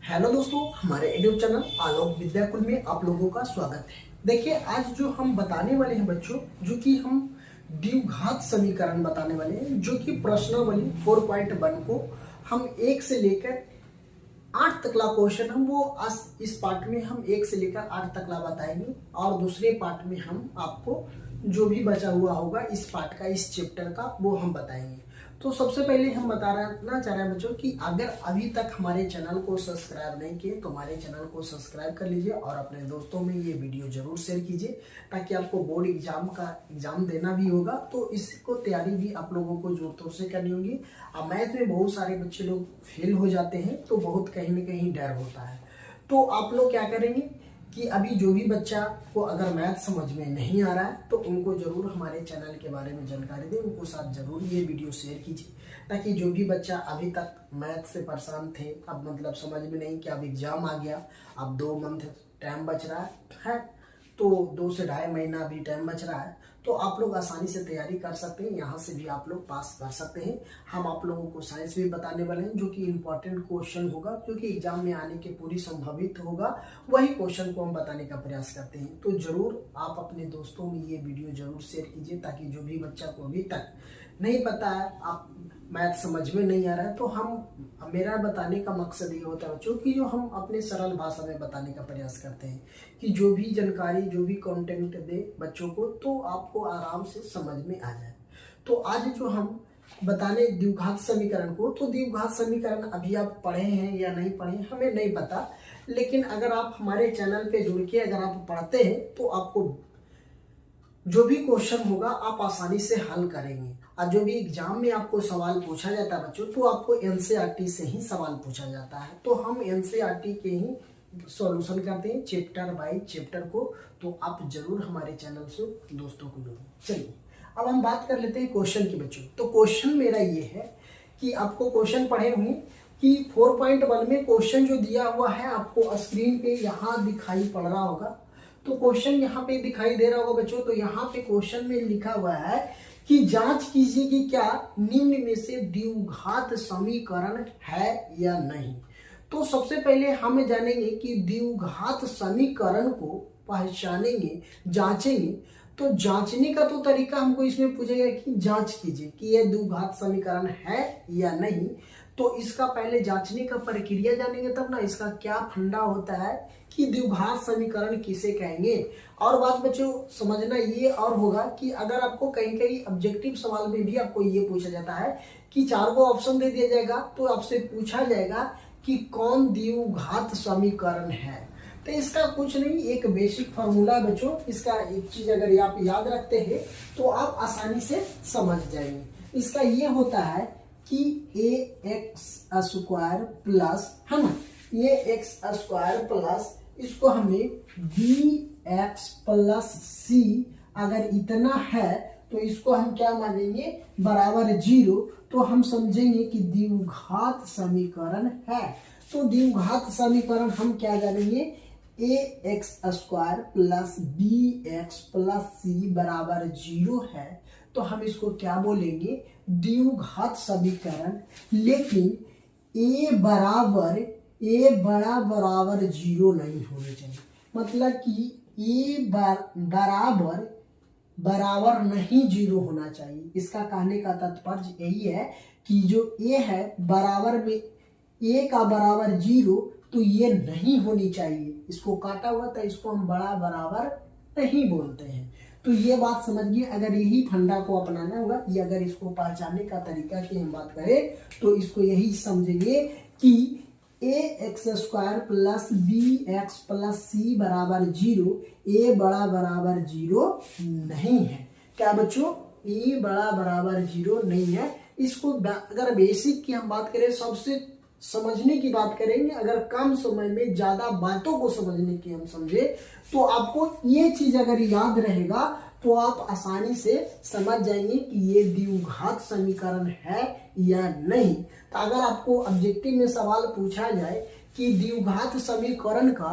Hello दोस्तों, हमारे YouTube channel आलोक विद्याकुल में आप लोगों का स्वागत है। देखिए, आज जो हम बताने वाले हैं बच्चों, जो कि हम द्विघात समीकरण बताने वाले हैं, जो कि प्रश्नावली 4.1 को हम 1 से लेकर 8 तक ला क्वेश्चन हम वो आज इस पार्ट में हम 1 से लेकर 8 तक ला बताएंगे और दूसरे पार्ट में हम आपको जो भी बचा हुआ होगा इस पार्ट का, इस चैप्टर का, वो हम बताएंगे। तो सबसे पहले हम बताना चाह रहे हैं बच्चों कि अगर अभी तक हमारे चैनल को सब्सक्राइब नहीं किए तो हमारे चैनल को सब्सक्राइब कर लीजिए और अपने दोस्तों में ये वीडियो जरूर शेयर कीजिए, ताकि आपको बोर्ड एग्जाम देना भी होगा तो इसको तैयारी भी आप लोगों को जोर तोर से करनी होगी। अब मैथ में बहुत सारे बच्चे लोग फेल हो जाते हैं तो बहुत कहीं ना कहीं डर होता है। तो आप लोग क्या करेंगे कि अभी जो भी बच्चा को अगर मैथ समझ में नहीं आ रहा है तो उनको जरूर हमारे चैनल के बारे में जानकारी दें, उनको साथ जरूर ये वीडियो शेयर कीजिए, ताकि जो भी बच्चा अभी तक मैथ से परेशान थे, अब मतलब समझ में नहीं कि अब एग्जाम आ गया, अब 2 मंथ टाइम बच रहा है तो 2 से ढाई महीना अभी टाइम बच रहा है, तो आप लोग आसानी से तैयारी कर सकते हैं, यहाँ से भी आप लोग पास कर सकते हैं। हम आप लोगों को साइंस भी बताने वाले हैं, जो कि इम्पोर्टेंट क्वेश्चन होगा, जो कि एग्जाम में आने के पूरी संभावित होगा, वही क्वेश्चन को हम बताने का प्रयास करते हैं। तो जरूर आप अपने दोस्तों में ये वीडियो जरूर शेयर कीजिए, ताकि जो भी बच्चा को अभी तक नहीं पता है, आप मैथ समझ में नहीं आ रहा है, तो हम मेरा बताने का मकसद ये होता है बच्चों कि जो हम अपने सरल भाषा में बताने का प्रयास करते हैं कि जो भी जानकारी, जो भी कंटेंट दे बच्चों को, तो आपको आराम से समझ में आ जाए। तो आज जो हम बताने द्विघात समीकरण को, तो द्विघात समीकरण अभी आप पढ़े हैं या नहीं पढ़े हमें नहीं पता, लेकिन अगर आप हमारे चैनल पे जुड़ के अगर आप पढ़ते हैं तो आपको जो भी क्वेश्चन होगा आप आसानी से हल करेंगे। और जो भी एग्जाम में आपको सवाल पूछा जाता है बच्चों, तो आपको एनसीईआरटी से ही सवाल पूछा जाता है, तो हम एनसीईआरटी के ही सॉल्यूशन करते हैं चैप्टर बाय चैप्टर को। तो आप जरूर हमारे चैनल से दोस्तों को जोड़ें। चलिए अब हम बात कर लेते हैं क्वेश्चन की बच्चों। तो क्वेश्चन मेरा ये है कि आपको क्वेश्चन पढ़े हुए कि 4.1 में क्वेश्चन जो दिया हुआ है आपको स्क्रीन पे यहाँ दिखाई पड़ रहा होगा। तो क्वेश्चन यहाँ पे दिखाई दे रहा होगा बच्चों। तो यहाँ पे क्वेश्चन में लिखा हुआ है कि जांच कीजिए कि क्या निम्न में से द्विघात समीकरण है या नहीं। तो सबसे पहले हम जानेंगे कि द्विघात समीकरण को पहचानेंगे, जांचेंगे। तो जांचने का तो तरीका हमको इसमें पूछेगा कि जांच कीजिए कि यह द्विघात समीकरण है या नहीं। तो इसका पहले जांचने का प्रक्रिया जानेंगे तब ना, इसका क्या फंडा होता है कि द्विघात समीकरण किसे कहेंगे। और बात बच्चों समझना ये और होगा कि अगर आपको कहीं कहीं ऑब्जेक्टिव सवाल में भी आपको ये पूछा जाता है कि 4 को ऑप्शन दे दिया जाएगा, तो आपसे पूछा जाएगा कि कौन द्विघात समीकरण है। तो इसका कुछ नहीं, एक बेसिक फार्मूला बच्चों, इसका एक चीज अगर आप याद रखते हैं तो आप आसानी से समझ जाएंगे। इसका ये होता है कि ax² प्लस, है ना, ax² प्लस इसको हमें bx प्लस c अगर इतना है तो इसको हम क्या मानेंगे, बराबर 0। तो हम समझेंगे कि द्विघात समीकरण है। तो द्विघात समीकरण हम क्या जानेंगे, ax² plus bx plus c बराबर 0 है। तो हम इसको क्या बोलेंगे, द्विघात समीकरण। लेकिन a बराबर 0 नहीं होने चाहिए, मतलब कि a बराबर नहीं 0 होना चाहिए। इसका कहने का तात्पर्य यही है कि जो a है बराबर में a का बराबर 0, तो ये नहीं होनी चाहिए। इसको काटा हुआ था, इसको हम बड़ा बराबर नहीं बोलते हैं। तो ये बात समझिए, अगर यही फंडा को अपनाना होगा, ये अगर इसको पहचानने का तरीका की हम बात करें तो इसको यही समझेंगे कि ax² plus bx plus c बराबर 0, a बड़ा बराबर 0 नहीं है। क्या बच्चों, a बड़ा बराबर 0 नहीं है। इसको अगर बेसिक की हम बात करें, सबसे समझने की बात करेंगे, अगर कम समय में ज्यादा बातों को समझने की हम समझे, तो आपको ये चीज अगर याद रहेगा तो आप आसानी से समझ जाएंगे कि ये द्विघात समीकरण है या नहीं। तो अगर आपको ऑब्जेक्टिव में सवाल पूछा जाए कि द्विघात समीकरण का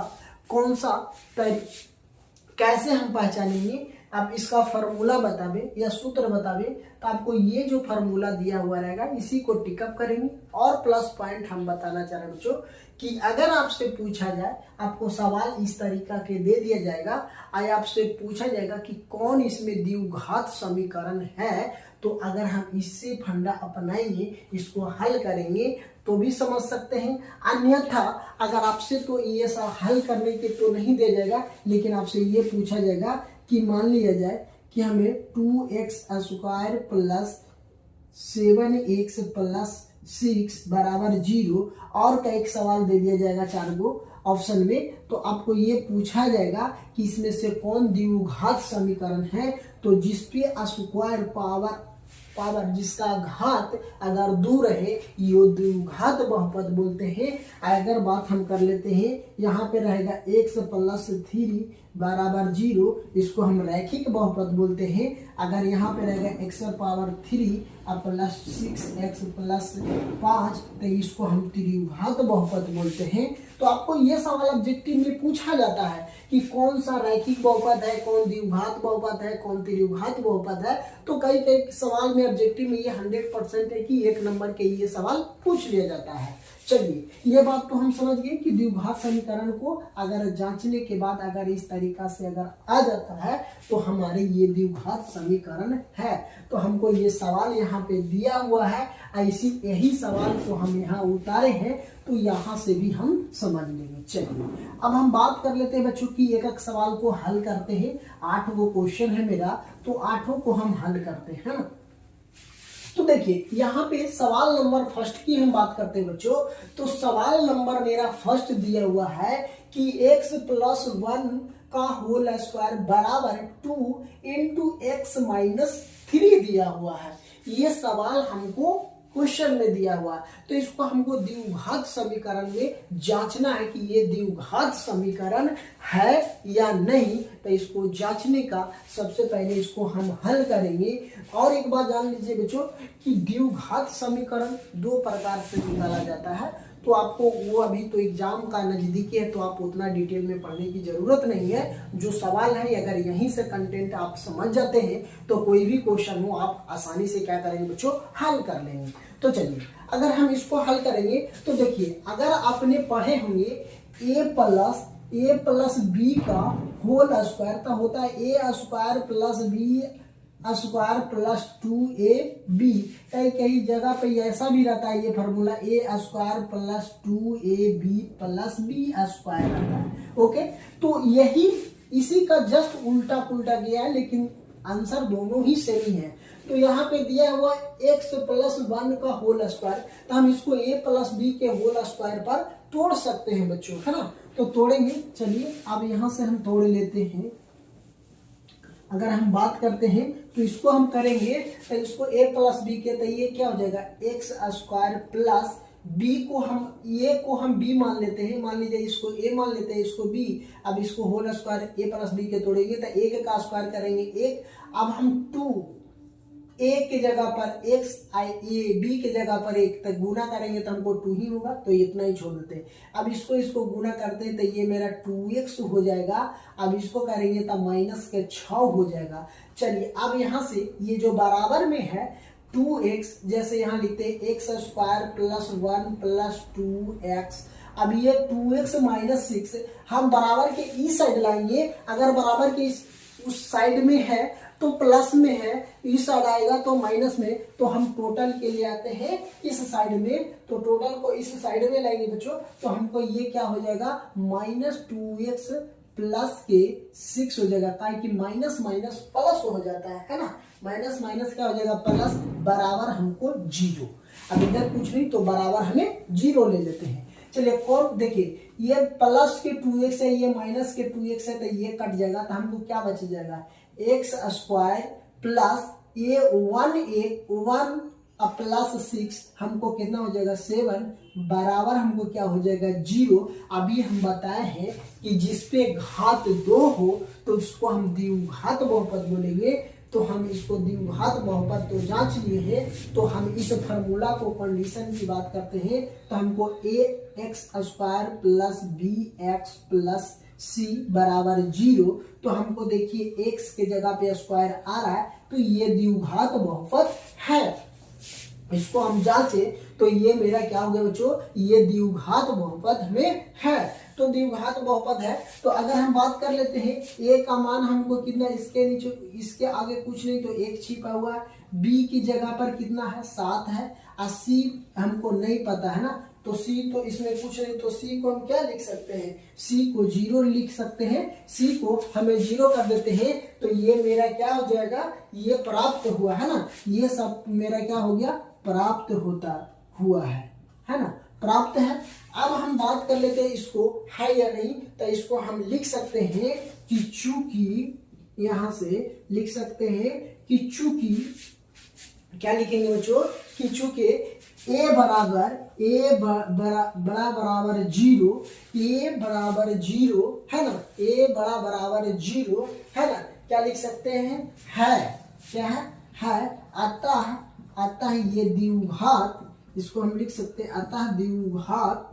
कौन सा कैसे हम पहचानेंगे, आप इसका फार्मूला बतावे या सूत्र बतावे तो आपको ये जो फार्मूला दिया हुआ रहेगा इसी को टिकअप करेंगे। और प्लस पॉइंट हम बताना चाह रहे हैं बच्चों कि अगर आपसे पूछा जाए, आपको सवाल इस तरीका के दे दिया जाएगा, आया आपसे पूछा जाएगा कि कौन इसमें द्विघात समीकरण है, तो अगर हम इससे फंडा अपनाएंगे, इसको हल करेंगे तो भी समझ सकते हैं। अन्यथा अगर आपसे तो ये सब हल करने के तो नहीं दिया जाएगा, लेकिन आपसे ये पूछा जाएगा कि मान लिया जाए कि हमें 2x² प्लस 7x प्लस 6 बराबर 0 और का एक सवाल दे दिया जाएगा 4 गो ऑप्शन में, तो आपको ये पूछा जाएगा कि इसमें से कौन द्विघात समीकरण है। तो जिसपे स्क्वायर पावर जिसका घात अगर 2 रहे ये द्विघात बहुपद बोलते हैं। अगर बात हम कर लेते हैं, यहाँ पे रहेगा x प्लस 3 बराबर 0, इसको हम रैखिक बहुपद बोलते हैं। अगर यहाँ पे रहेगा x power 3 plus 6x plus 5 तो इसको हम त्रिघात बहुपद बोलते हैं। तो आपको ये सवाल ऑब्जेक्टिव में पूछा जाता है कि कौन सा रैखिक बहुपद है, कौन द्विघात बहुपद है, कौन त्रिघात बहुपद है। तो कई सवाल में ऑब्जेक्टिव में ये 100% है कि 1 नंबर के ये सवाल पूछ लिया जाता है। चलिए, ये बात तो हम समझ गए कि द्विघात समीकरण को अगर जांचने के बाद अगर इस तरीका से अगर आ जाता है तो हमारे ये द्विघात समीकरण है। तो हमको ये सवाल यहाँ पे दिया हुआ है, ऐसी यही सवाल को हम यहाँ उतारे हैं, तो यहाँ से भी हम समझ लेंगे। चलिए, अब हम बात कर लेते हैं बच्चों की एक एक सवाल को हल करते हैं। 8 गो क्वेश्चन है मेरा, तो 8 को हम हल करते हैं ना। तो देखिए, यहाँ पे सवाल नंबर फर्स्ट की हम बात करते हैं बच्चों। तो सवाल नंबर मेरा फर्स्ट दिया हुआ है कि x प्लस 1 का होल स्क्वायर बराबर 2 इंटू x माइनस 3 दिया हुआ है। ये सवाल हमको क्वेश्चन में दिया हुआ है, तो इसको हमको द्विघात समीकरण में जांचना है कि ये द्विघात समीकरण है या नहीं। तो इसको जांचने का सबसे पहले इसको हम हल करेंगे। और एक बात जान लीजिए बच्चों कि द्विघात समीकरण 2 प्रकार से निकाला जाता है। तो आपको वो अभी तो एग्जाम का नजदीकी है, तो आप उतना डिटेल में पढ़ने की जरूरत नहीं है। जो सवाल है अगर यहीं से कंटेंट आप समझ जाते हैं तो कोई भी क्वेश्चन हो आप आसानी से क्या करेंगे बच्चों, हल कर लेंगे। तो चलिए, अगर हम इसको हल करेंगे तो देखिए, अगर आपने पढ़े होंगे a प्लस बी का होल स्क्वायर तो होता है a square plus B square plus 2ab। कई जगह पे ऐसा भी रहता है, ये formula a square plus 2ab plus b square रहता है। ओके, तो यही इसी का जस्ट उल्टा पुल्टा गया है, लेकिन आंसर दोनों ही सेम ही है। तो यहाँ पे दिया हुआ x प्लस 1 का होल स्क्वायर, तो हम इसको a प्लस बी के होल स्क्वायर पर तोड़ सकते हैं बच्चों, है ना। तो तोड़ेंगे, चलिए अब यहाँ से हम तोड़ लेते हैं। अगर हम बात करते हैं तो इसको हम करेंगे, तो इसको a प्लस बी के, तो ये क्या हो जाएगा x स्क्वायर प्लस b को हम a को हम b मान लेते हैं, मान लीजिए इसको a मान लेते हैं, इसको b। अब इसको whole square a plus b के तोड़ेंगे तो 1 का स्क्वायर करेंगे 1। अब हम 2 a के जगह पर x b के जगह पर 1 तक गुना करेंगे तो हमको 2 ही होगा, तो इतना ही छोड़ देते हैं। अब इसको गुना करते हैं तो ये मेरा 2x हो जाएगा। अब इसको करेंगे तो माइनस के 6 हो जाएगा। चलिए, अब यहाँ से ये जो बराबर में है 2x, जैसे यहाँ लिखते हैं x square plus 1 plus 2x। अब ये 2x माइनस 6 हम बराबर के इस साइड लाएंगे। अगर बराबर के उस साइड में है तो प्लस में है, इस साइड आएगा तो माइनस में, तो हम टोटल के लिए आते हैं इस साइड में। तो टोटल को इस साइड में लाएंगे बच्चों, तो हमको ये क्या हो जाएगा माइनस 2x प्लस के 6 हो जाएगा, ताकि माइनस माइनस प्लस हो जाता है ना। माइनस माइनस क्या हो जाएगा प्लस, बराबर हमको 0। अब इधर कुछ नहीं तो बराबर हमें 0 ले लेते हैं। चलिए, कौन देखिए, ये प्लस के 2x है, ये माइनस के 2x है, तो ये कट जाएगा, तो हमको क्या बच जाएगा x स्क्वायर प्लस ये 1 प्लस 6 हमको कितना हो जाएगा 7 बराबर हमको क्या हो जाएगा 0। अभी हम बताए हैं कि जिसपे घात 2 हो तो उसको हम द्विघात बहुपद बोलेंगे। तो हम इसको द्विघात बहुपद तो जांच लिए हैं, तो हम इस फार्मूला को कंडीशन की बात करते हैं। तो हमको ax square plus bx plus c बराबर 0, तो हमको देखिए x के जगह पे स्क्वायर आ रहा है, तो ये द्विघात बहुपद है। इसको हम जांचे तो ये मेरा क्या हो गया बच्चों, ये द्विघात बहुपद में है। तो द्विघात बहुपद है, तो अगर हम बात कर लेते हैं a का मान हमको कितना, इसके नीचे इसके आगे कुछ नहीं तो 1 छिपा हुआ है, b की जगह पर कितना है 7 है, और c हमको नहीं पता है ना, तो c तो इसमें कुछ नहीं, तो c को हम क्या लिख सकते हैं, c को 0 लिख सकते हैं, c को हमें 0 कर देते हैं, तो ये मेरा क्या हो जाएगा, ये प्राप्त हुआ है ना, ये सब मेरा क्या हो गया, प्राप्त होता हुआ है ना, प्राप्त है। अब हम बात कर लेते हैं इसको है या नहीं, तो इसको हम लिख सकते हैं कि चूंकि, यहां से लिख सकते हैं कि चूंकि, क्या लिखेंगे बच्चों, कि चूंकि a बराबर बराबर 0, a बराबर 0 है ना, a बराबर 0 है ना, क्या लिख सकते हैं, है, क्या है, अतः ये द्विघात, इसको हम लिख सकते हैं अतः द्विघात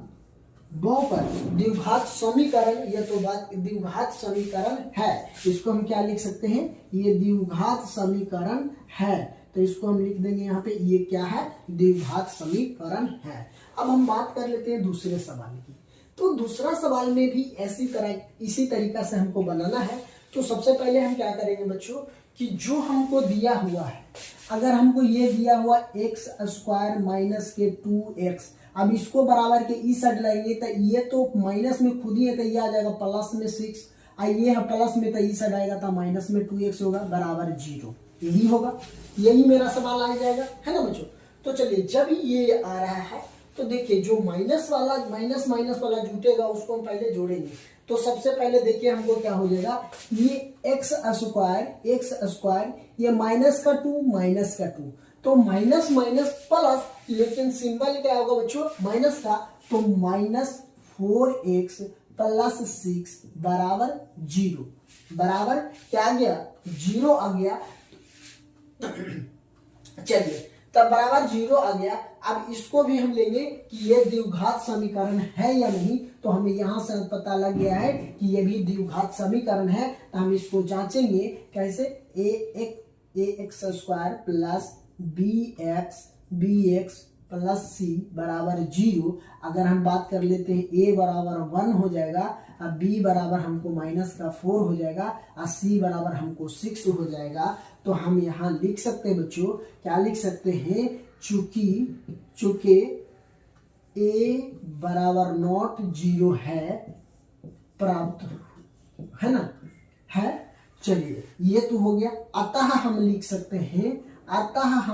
बहुपद, द्विघात समीकरण, यह तो बात द्विघात समीकरण है, इसको हम क्या लिख सकते हैं, ये द्विघात समीकरण है, तो इसको हम लिख देंगे यहाँ पे, ये क्या है, द्विघात समीकरण है। अब हम बात कर लेते हैं दूसरे सवाल की। तो दूसरा सवाल में भी इसी तरीका से हमको बनाना है। तो सबसे पहले हम क्या करेंगे बच्चों, कि जो हमको दिया हुआ है, अगर हमको ये दिया हुआ x स्क्वायर माइनस के 2x, अब इसको बराबर के इस साइड लाएंगे तो ये तो माइनस में खुद ही है, तो ये आ जाएगा प्लस में 6, ये है प्लस में, तो इस साइड आएगा तो माइनस में 2x होगा बराबर 0, यही होगा, यही मेरा सवाल आ जाएगा, है ना बच्चों। तो चलिए जब ये आ रहा है तो देखिए जो माइनस वाला जुटेगा उसको हम पहले जोड़ेंगे। तो सबसे पहले देखिए हमको क्या हो जाएगा, ये x स्क्वायर ये माइनस का 2, तो माइनस प्लस, लेकिन सिंबल क्या होगा बच्चों, माइनस का, तो माइनस 4x प्लस 6 बराबर 0, बराबर क्या आ गया, 0 आ गया। चलिए तब बराबर 0 आ गया। अब इसको भी हम लेंगे कि ये द्विघात समीकरण है या नहीं, तो हमें यहां से पता लग गया है कि ये भी द्विघात समीकरण है, तो हम इसको जांचेंगे कैसे, ax square plus bx plus c बराबर 0। अगर हम बात कर लेते हैं a बराबर 1 हो जाएगा, अब b बराबर हमको माइनस का 4 हो जाएगा, और c बराबर हमको 6 हो जाएगा। तो हम यहाँ लिख सकते हैं बच्चों, क्या लिख सकते हैं, चूंकि a बराबर नॉट 0 है, प्राप्त है ना, है। चलिए ये तो हो गया। अतः हम लिख सकते हैं, अतः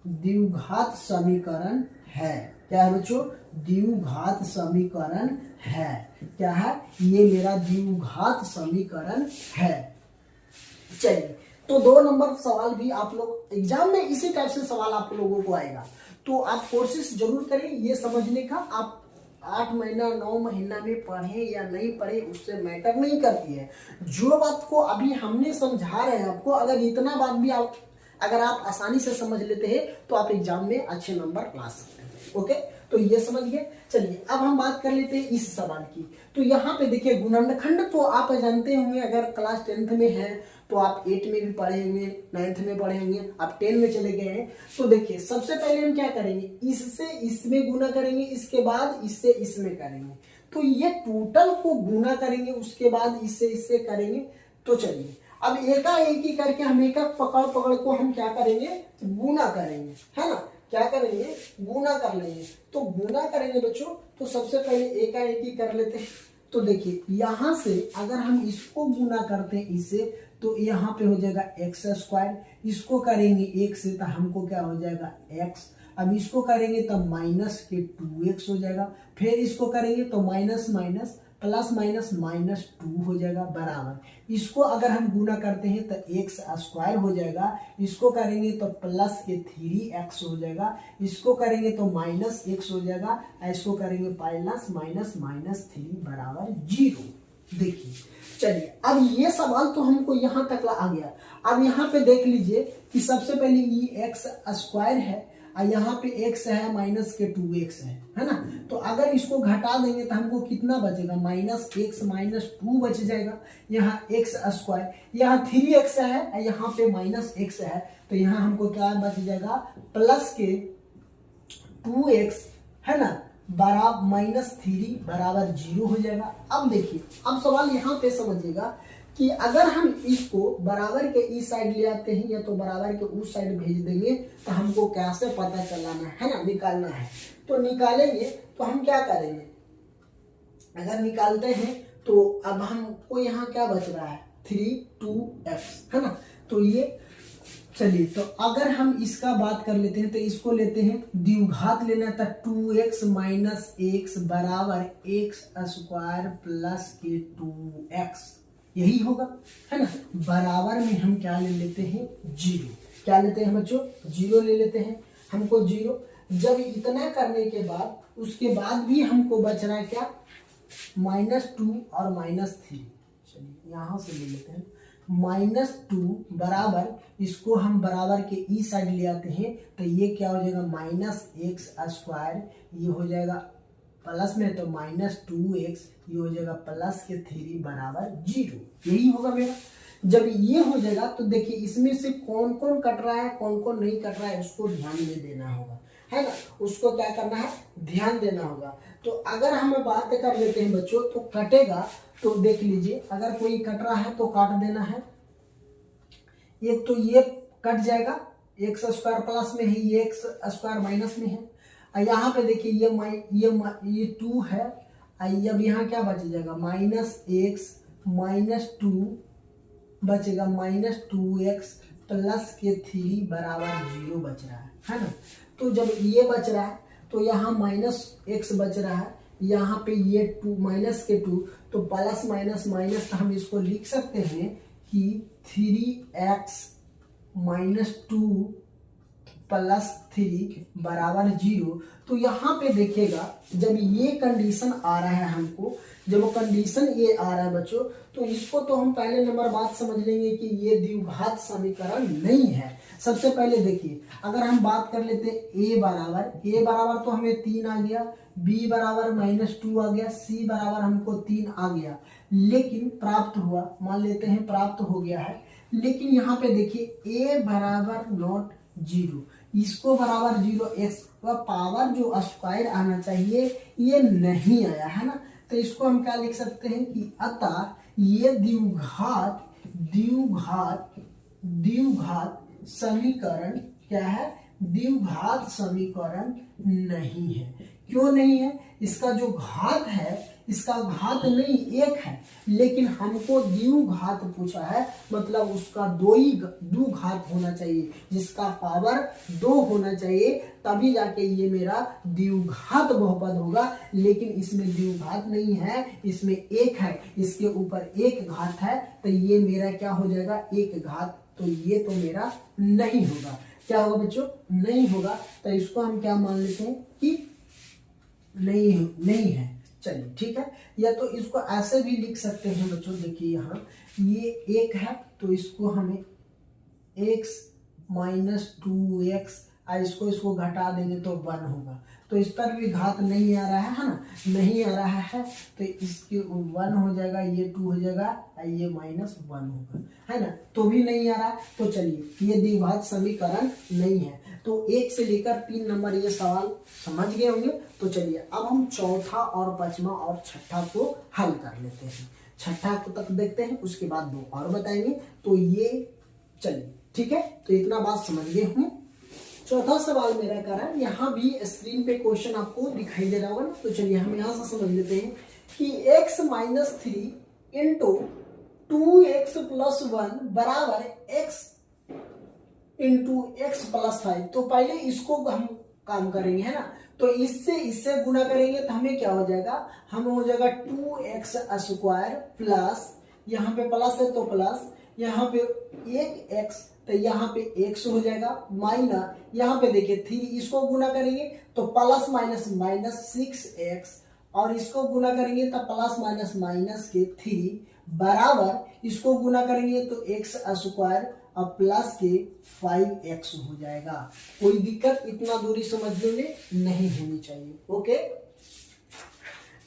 द्विघात समीकरण है। क्या है बच्चों, द्विघात समीकरण है। क्या है, ये मेरा द्विघात समीकरण है। चलिए तो 2 नंबर सवाल भी आप लोग एग्जाम में इसी टाइप से सवाल आप लोगों को आएगा, तो आप कोशिश जरूर करें ये समझने का। आप 8 महीना 9 महीना में पढ़े या नहीं पढ़े उससे मैटर नहीं करती है। जो बात को अभी हमने समझा रहे हैं आपको, अगर इतना बात भी अगर आप आसानी से समझ लेते हैं तो आप एग्जाम में अच्छे नंबर ला सकते हैं। ओके, तो ये समझ गए। चलिए अब हम बात कर लेते हैं इस सवाल की। तो यहाँ पे देखिए गुणनखंड तो आप जानते होंगे, अगर क्लास 10th में है तो आप 8 में भी पढ़े होंगे, 9th में पढ़े होंगे, आप 10 में चले गए हैं। तो देखिए सबसे पहले हम क्या करेंगे, इससे इसमें गुना करेंगे, इसके बाद इससे इसमें करेंगे। तो ये टोटल को गुना करेंगे, उसके बाद इससे इससे करेंगे। तो चलिए अब एक ही करके हम एक पकड़ को हम क्या करेंगे, गुना करेंगे, है ना। क्या करेंगे, गुना कर लेंगे। तो गुना करेंगे बच्चों, तो सबसे पहले एक ही कर लेते हैं। तो देखिए यहां से अगर हम इसको गुना करते हैं इससे, तो यहाँ पे हो जाएगा एक्स स्क्वायर, इसको करेंगे 1 से तो हमको क्या हो जाएगा x। अब इसको करेंगे तो माइनस के 2x हो जाएगा, फिर इसको करेंगे तो माइनस प्लस माइनस 2 हो जाएगा बराबर। इसको अगर हम गुना करते हैं तो x स्क्वायर हो जाएगा, इसको करेंगे तो प्लस के 3x हो जाएगा, इसको करेंगे तो माइनस x हो जाएगा, इसको करेंगे प्लस माइनस 3 बराबर 0। देखिए चलिए अब ये सवाल तो हमको यहाँ तक आ गया। अब यहाँ पे देख लीजिए कि सबसे पहले ये x स्क्वायर है, और यहाँ पे x है माइनस के 2x है ना। तो अगर इसको घटा देंगे तो हमको कितना बचेगा, माइनस एक्स माइनस 2 बच जाएगा। यहाँ x स्क्वायर, यहाँ 3x है और यहाँ पे माइनस x है, तो यहाँ हमको क्या बच जाएगा, प्लस के 2x है ना बराबर माइनस 3 बराबर 0 हो जाएगा। अब देखिए, अब सवाल यहाँ पे समझिएगा कि अगर हम इसको बराबर के इस साइड ले आते हैं या तो बराबर के उस साइड भेज देंगे तो हमको कैसे पता चलाना है ना, निकालना है। तो निकालेंगे तो हम क्या करेंगे, अगर निकालते हैं तो अब हमको यहाँ क्या बच रहा है, 3 2x है ना। तो ये चलिए, तो अगर हम इसका बात कर लेते हैं तो इसको लेते हैं द्विघात लेना था, 2x माइनस एक्स बराबर एक्स स्क्वायर प्लस के 2x, यही होगा है ना। बराबर में हम क्या ले लेते हैं, 0। क्या लेते हैं बच्चों, 0 ले लेते हैं। हमको 0, जब इतना करने के बाद उसके बाद भी हमको बच रहा है क्या, -2 और -3। चलिए यहाँ से ले लेते हैं, -2 बराबर, इसको हम बराबर के ई साइड ले आते हैं तो ये क्या हो जाएगा, माइनस एक्स स्क्वायर, ये हो जाएगा प्लस में तो -2x, ये हो जाएगा प्लस के 3 बराबर 0, यही होगा मेरा। जब ये हो जाएगा तो देखिए इसमें से कौन कौन कट रहा है कौन कौन नहीं कट रहा है उसको ध्यान में देना होगा, है ना। उसको क्या करना है, ध्यान देना होगा। तो अगर हम बात कर लेते हैं बच्चों, तो कटेगा तो देख लीजिए, अगर कोई कट रहा है तो काट देना है। एक तो ये कट जाएगा, एक्स स्क्वायर प्लस में है, ये एक्स स्क्वायर माइनस में है। यहाँ पे देखिए ये 2 है, अब यहाँ क्या बच जाएगा, -x -2 बचेगा, -2x प्लस के 3 बराबर 0 बच रहा है ना। तो जब ये बच रहा है तो यहाँ -x बच रहा है, यहाँ पे ये 2 माइनस के 2, तो प्लस माइनस माइनस हम इसको लिख सकते हैं कि 3x -2 प्लस 3 बराबर 0। तो यहाँ पे देखिएगा जब ये कंडीशन आ रहा है हमको, जब कंडीशन ये आ रहा है बच्चों, तो इसको तो हम पहले नंबर बात समझ लेंगे कि ये द्विघात समीकरण नहीं है। सबसे पहले देखिए, अगर हम बात कर लेते हैं a बराबर तो हमें 3 आ गया, b बराबर -2 आ गया, c बराबर हमको 3 आ गया, लेकिन प्राप्त हुआ, मान लेते हैं प्राप्त हो गया है, लेकिन यहाँ पे देखिए a बराबर नॉट 0, इसको बराबर 0, x का पावर जो स्क्वायर आना चाहिए ये नहीं आया है ना। तो इसको हम क्या लिख सकते हैं कि अतः ये द्विघात समीकरण क्या है, द्विघात समीकरण नहीं है। क्यों नहीं है, इसका जो घात है, इसका घात नहीं 1 है, लेकिन हमको द्विघात पूछा है, मतलब उसका दो घात होना चाहिए, जिसका पावर 2 होना चाहिए, तभी जाके ये मेरा द्विघात बहुपद होगा। लेकिन इसमें द्विघात नहीं है, इसमें 1 है, इसके ऊपर 1 घात है, तो ये मेरा क्या हो जाएगा, 1 घात। तो ये तो मेरा नहीं होगा। क्या होगा बच्चों, नहीं होगा। तो इसको हम क्या मान लेते हैं कि नहीं है। चलिए ठीक है, या तो इसको ऐसे भी लिख सकते हैं बच्चों, देखिए यहाँ ये 1 है तो इसको हमें x -2x, इसको घटा देंगे तो 1 होगा। तो इस पर भी घात नहीं आ रहा है ना, नहीं आ रहा है, तो इसके 1 हो जाएगा, ये 2 हो जाएगा, ये -1 होगा, है ना। तो भी नहीं आ रहा, तो चलिए ये द्विघात समीकरण नहीं है। तो 1 से लेकर 3 नंबर ये सवाल समझ गए होंगे। तो चलिए अब हम चौथा और पांचवा और छठा को हल कर लेते हैं। छठा को तक देखते हैं, उसके बाद 2 और बताएंगे। तो ये चलिए ठीक है, तो इतना बात समझ गए हूँ। चौथा सवाल मेरा कर रहा है, यहाँ भी स्क्रीन पे क्वेश्चन आपको दिखाई दे रहा होगा ना। तो चलिए हम यहाँ से समझ लेते हैं कि x -3 इंटू 2x + 1 बराबर x इंटू x + 5। तो पहले इसको हम काम करेंगे, है ना। तो इससे गुना करेंगे तो हमें क्या हो जाएगा, हमें हो जाएगा 2x स्क्वायर प्लस, यहाँ पे प्लस है तो प्लस, यहाँ पे 1x, तो यहाँ पे x हो जाएगा, माइनस यहाँ पे देखिए 3, इसको गुना करेंगे तो प्लस माइनस माइनस 6x, और इसको गुना करेंगे तो प्लस माइनस माइनस के 3 बराबर, इसको गुना करेंगे तो x स्क्वायर और प्लस के 5x हो जाएगा। कोई दिक्कत इतना दूरी समझने में नहीं होनी चाहिए। ओके,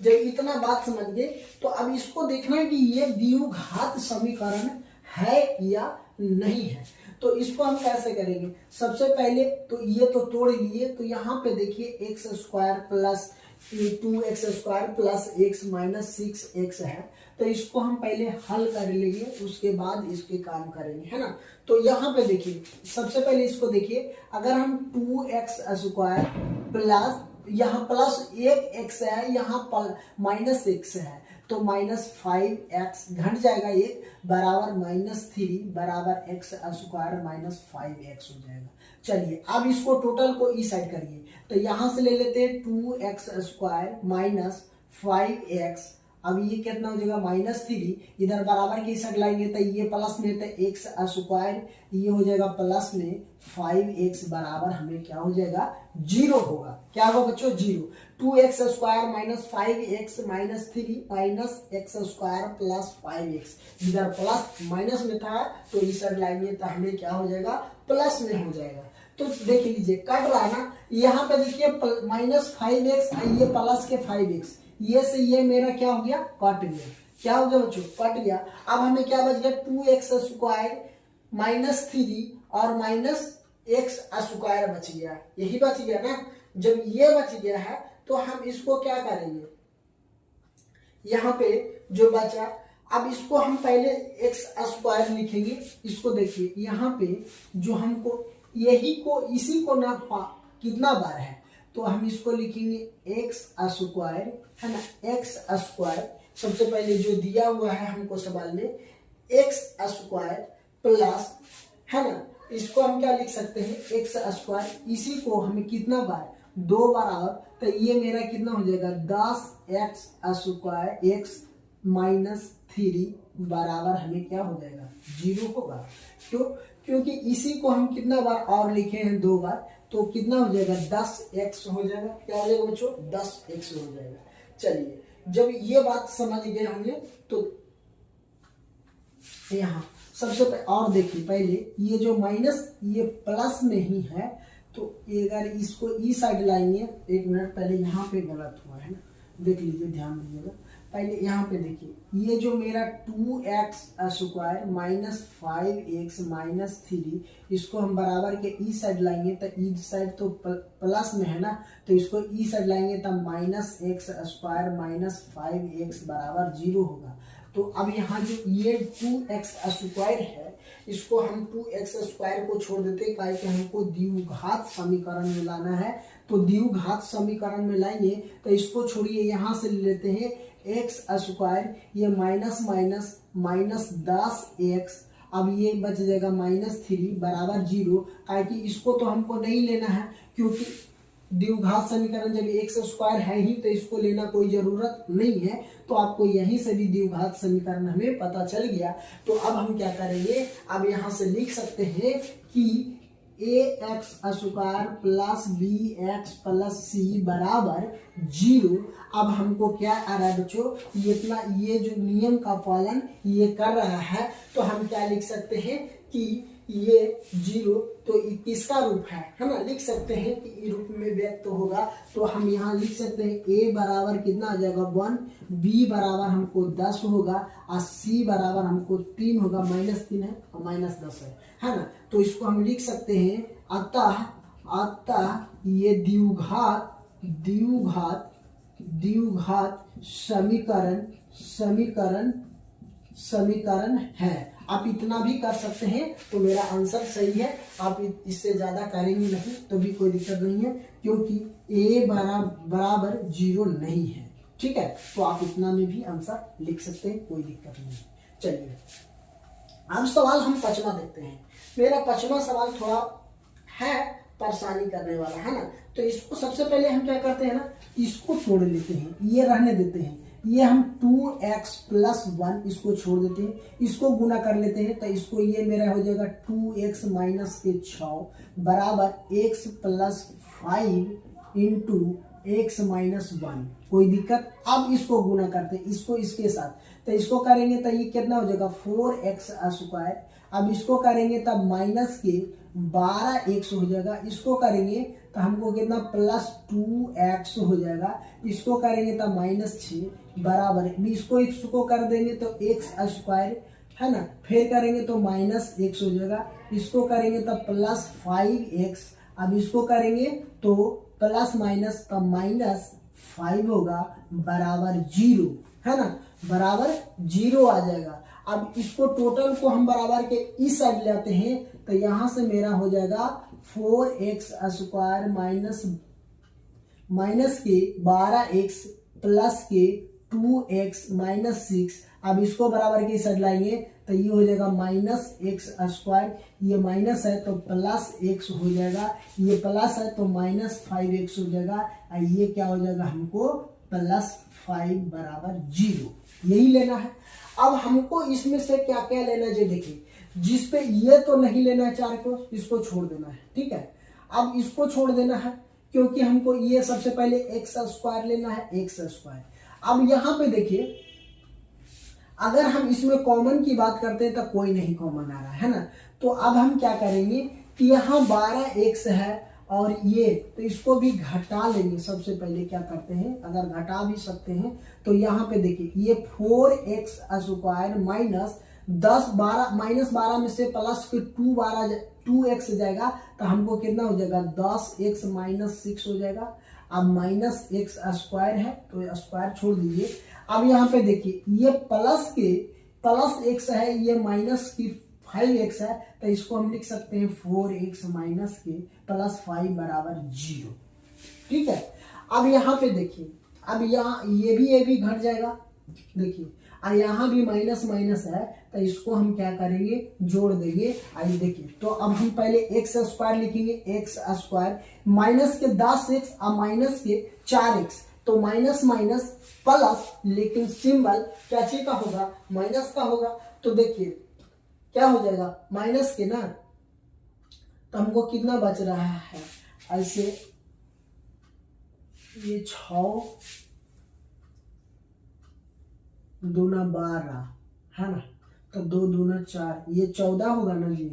जब इतना बात समझ गए तो अब इसको देखना है कि ये द्विघात समीकरण है या नहीं है। तो इसको हम कैसे करेंगे? सबसे पहले तो ये तो तोड़ लिए, तो यहाँ पे देखिए x square plus 2x² plus x minus 6x है। तो इसको हम पहले हल कर लेंगे, उसके बाद इसके काम करेंगे, है ना। तो यहाँ पे देखिए, सबसे पहले इसको देखिए, अगर हम 2x² प्लस, यहाँ प्लस 1x है, यहाँ माइनस x है, तो माइनस 5x घट जाएगा, एक बराबर -3 बराबर x² माइनस 5x हो जाएगा। चलिए अब इसको टोटल को इस साइड करिए, तो यहां से ले लेते हैं 2x² माइनस 5x। अब ये कितना हो जाएगा -3, इधर बराबर की साइड लाएंगे तो ये प्लस में, तो x², ये हो जाएगा प्लस में 5x बराबर हमें क्या हो जाएगा? 0 होगा। क्या होगा बच्चों? 0। 2x² minus 5x minus 3 minus x² plus 5x, इधर प्लस माइनस में था तो इस साइड लाएंगे तो हमें क्या हो जाएगा? प्लस में हो जाएगा। तो देख लीजिए, कट रहा है ना, यहाँ पे देखिए माइनस 5x, ये प्लस के 5x, ये से ये मेरा क्या हो गया? कट गया। क्या हो गया बच्चों? कट गया। अब हमें क्या बच गया? 2x² माइनस 3 और माइनस x² बच गया, यही बच गया ना। जब ये बच गया है तो हम इसको क्या करेंगे? यहाँ पे जो बचा, अब इसको हम पहले x² लिखेंगे। इसको देखिए, यहाँ पे जो हमको यही को इसी को ना कितना बार है, तो हम इसको लिखेंगे x², है ना। x², सबसे पहले जो दिया हुआ है हमको सवाल में, x² प्लस, है ना, इसको हम क्या लिख सकते हैं? x², इसी को हमें कितना बार? 2 बार, और तो ये मेरा कितना हो जाएगा? 10x² x माइनस 3 बराबर हमें क्या हो जाएगा? 0 होगा। क्यों? क्योंकि इसी को हम कितना बार और लिखे हैं? 2 बार, तो कितना हो जाएगा? 10x हो जाएगा। क्या हो जाएगा बच्चों? 10x हो जाएगा। चलिए, जब ये बात समझ गए होंगे तो यहाँ सबसे पहले और देखिए, पहले ये जो माइनस, ये प्लस में ही है, तो अगर इसको इस साइड लाएंगे, एक मिनट, पहले यहाँ पे गलत हुआ है ना, देख लीजिए, ध्यान दीजिएगा। पहले यहाँ पे देखिए, ये जो मेरा 2x² माइनस 5x माइनस 3, इसको हम बराबर के इस साइड लाएंगे, तो इस साइड तो प्लस में है ना, तो इसको इस साइड लाएंगे तो माइनस x² माइनस 5x बराबर 0 होगा। तो अब यहाँ जो ये 2x² है, इसको हम 2x² को छोड़ देते हैं, काहे कि हमको द्विघात समीकरण में लाना है। तो द्विघात समीकरण में लाएंगे तो इसको छोड़िए, यहाँ से ले लेते हैं x², ये माइनस माइनस माइनस 10x, अब ये बच जाएगा -3 बराबर 0, काहे कि इसको तो हमको नहीं लेना है, क्योंकि द्विघात समीकरण जब x² है ही तो इसको लेना कोई जरूरत नहीं है। तो आपको यहीं से भी द्विघात समीकरण हमें पता चल गया। तो अब हम क्या करेंगे? अब यहाँ से लिख सकते हैं कि ax² plus bx plus c बराबर 0। अब हमको क्या आ रहा है बच्चों? ये जो नियम का पालन ये कर रहा है, तो हम क्या लिख सकते हैं कि ये 0 तो किसका रूप है ना, लिख सकते हैं कि रूप में व्यक्त होगा। तो हम यहाँ लिख सकते हैं a बराबर कितना आ जाएगा? 1, b बराबर हमको 10 होगा, और c बराबर हमको 3 होगा, -3 है और -10 है ना। तो इसको हम लिख सकते हैं, अतः ये द्विघात समीकरण है। आप इतना भी कर सकते हैं तो मेरा आंसर सही है। आप इससे ज्यादा करेंगे नहीं तो भी कोई दिक्कत नहीं है, क्योंकि a बराबर 0 नहीं है। ठीक है, तो आप इतना में भी आंसर लिख सकते हैं, कोई दिक्कत नहीं है। चलिए अब सवाल हम 5वां देखते हैं। मेरा 5वां सवाल थोड़ा है परेशानी करने वाला, है ना। तो इसको सबसे पहले हम क्या करते हैं ना, इसको छोड़ लेते हैं, ये रहने देते हैं। ये हम 2x प्लस 1 इसको छोड़ देते हैं, इसको गुना कर लेते हैं, तो इसको ये मेरा हो जाएगा 2x माइनस के 6 बराबर x plus 5 into x minus 1। कोई दिक्कत? अब इसको गुना करते हैं, इसको इसके साथ, तो इसको करेंगे तो ये कितना हो जाएगा? 4x² अब इसको करेंगे तब माइनस के 12x हो जाएगा, इसको करेंगे तो हमको कितना +2x हो जाएगा, इसको करेंगे तब -6 बराबर इसको कर देंगे तो x² है ना, फिर करेंगे तो -x हो जाएगा, इसको करेंगे तब +5x, अब इसको करेंगे तो प्लस माइनस तब -5 होगा बराबर 0 है ना, बराबर 0 आ जाएगा। अब इसको टोटल को हम बराबर के इस साइड लेते हैं तो यहां से मेरा हो जाएगा 4x² माइनस के 12x प्लस के 2x -6। अब इसको बराबर के इस साइड लाएंगे तो ये हो जाएगा -x², ये माइनस है तो +x हो जाएगा, ये प्लस है तो -5x हो जाएगा, और ये क्या हो जाएगा हमको +5 बराबर 0, यही लेना है। अब हमको इसमें से क्या क्या लेना है देखिए, जिस पे ये तो नहीं लेना है 4 को, इसको छोड़ देना है, ठीक है। अब इसको छोड़ देना है क्योंकि हमको ये सबसे पहले x² लेना है, x²। अब यहाँ पे देखिए अगर हम इसमें कॉमन की बात करते हैं तो कोई नहीं कॉमन आ रहा है ना, तो अब हम क्या करेंगे कि यहाँ 12x है और ये तो इसको भी घटा लेंगे। सबसे पहले क्या करते हैं, अगर घटा भी सकते हैं तो यहाँ पे देखिए ये 4x² माइनस 12 में से प्लस के 2x जाएगा तो हमको कितना हो जाएगा 10x -6 हो जाएगा। अब -x² है तो स्क्वायर छोड़ दीजिए। अब यहाँ पे देखिए ये प्लस x है, ये माइनस की 5x है तो इसको हम लिख सकते हैं 4x माइनस के +5 बराबर 0, ठीक है। अब यहाँ पे देखिए, अब यहाँ ये भी घट जाएगा देखिए, और यहाँ भी माइनस है तो इसको हम क्या करेंगे जोड़ देंगे। आइए देखिए, तो अब हम पहले x² लिखेंगे, x² माइनस के 10x और माइनस के 4x, तो माइनस प्लस, लेकिन सिंबल क्या चीज का होगा, माइनस का होगा। तो देखिए क्या हो जाएगा माइनस के ना, तो हमको कितना बच रहा है, ऐसे ये 6 दूना 12 है ना, तो 2 दूना 4, ये 14 होगा ना जी,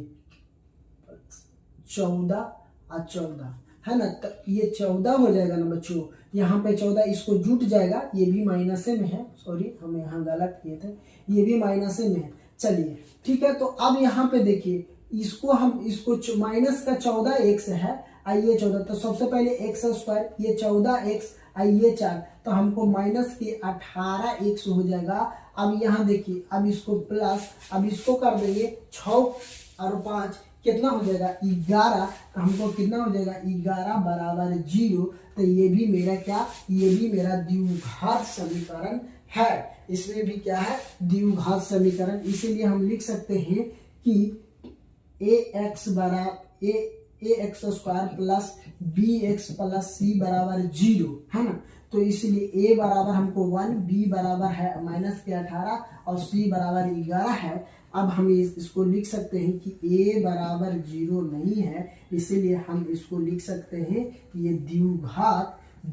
14 और 14 है ना, तो ये 14 हो जाएगा ना बच्चों। यहाँ पे 14 इसको जुट जाएगा, ये भी माइनस में है, सॉरी हम यहाँ गलत किए थे, ये भी माइनस में है। चलिए ठीक है, तो अब यहाँ पे देखिए इसको माइनस का 14x है और ये 14, तो सबसे पहले x², ये 14x और ये 4, तो हमको माइनस के 18x हो जाएगा। अब यहाँ देखिए, अब इसको प्लस, अब इसको कर देंगे 6 और 5 कितना हो जाएगा 11, तो हमको कितना हो जाएगा 11 बराबर 0। तो ये भी मेरा क्या, ये भी मेरा द्विघात समीकरण है, इसमें भी क्या है द्विघात समीकरण। इसीलिए हम लिख सकते हैं कि ax² plus bx plus c बराबर 0 है ना, तो इसलिए a बराबर हमको 1, b बराबर है माइनस के 18 और c बराबर 11 है। अब हम इसको लिख सकते हैं कि a बराबर 0 नहीं है, इसीलिए हम इसको लिख सकते हैं ये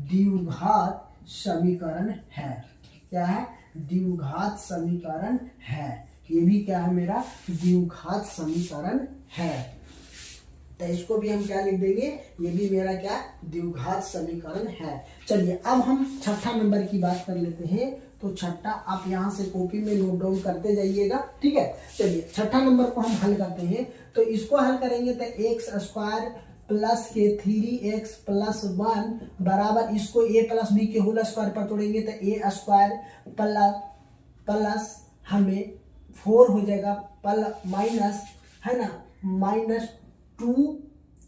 द्विघात समीकरण है। क्या है, द्विघात समीकरण है, ये भी क्या है मेरा द्विघात समीकरण है। तो इसको भी हम क्या लिख देंगे, ये भी मेरा क्या द्विघात समीकरण है। चलिए अब हम छठा नंबर की बात कर लेते हैं। तो छठा आप यहाँ से कॉपी में नोट डाउन करते जाइएगा, ठीक है। चलिए छठा नंबर को हम हल करते हैं। तो इसको हल करेंगे तो x² प्लस के 3x प्लस 1 बराबर, इसको a प्लस b के होल स्क्वायर पर तोड़ेंगे तो a² प्लस हमें 4 हो जाएगा माइनस है ना, -2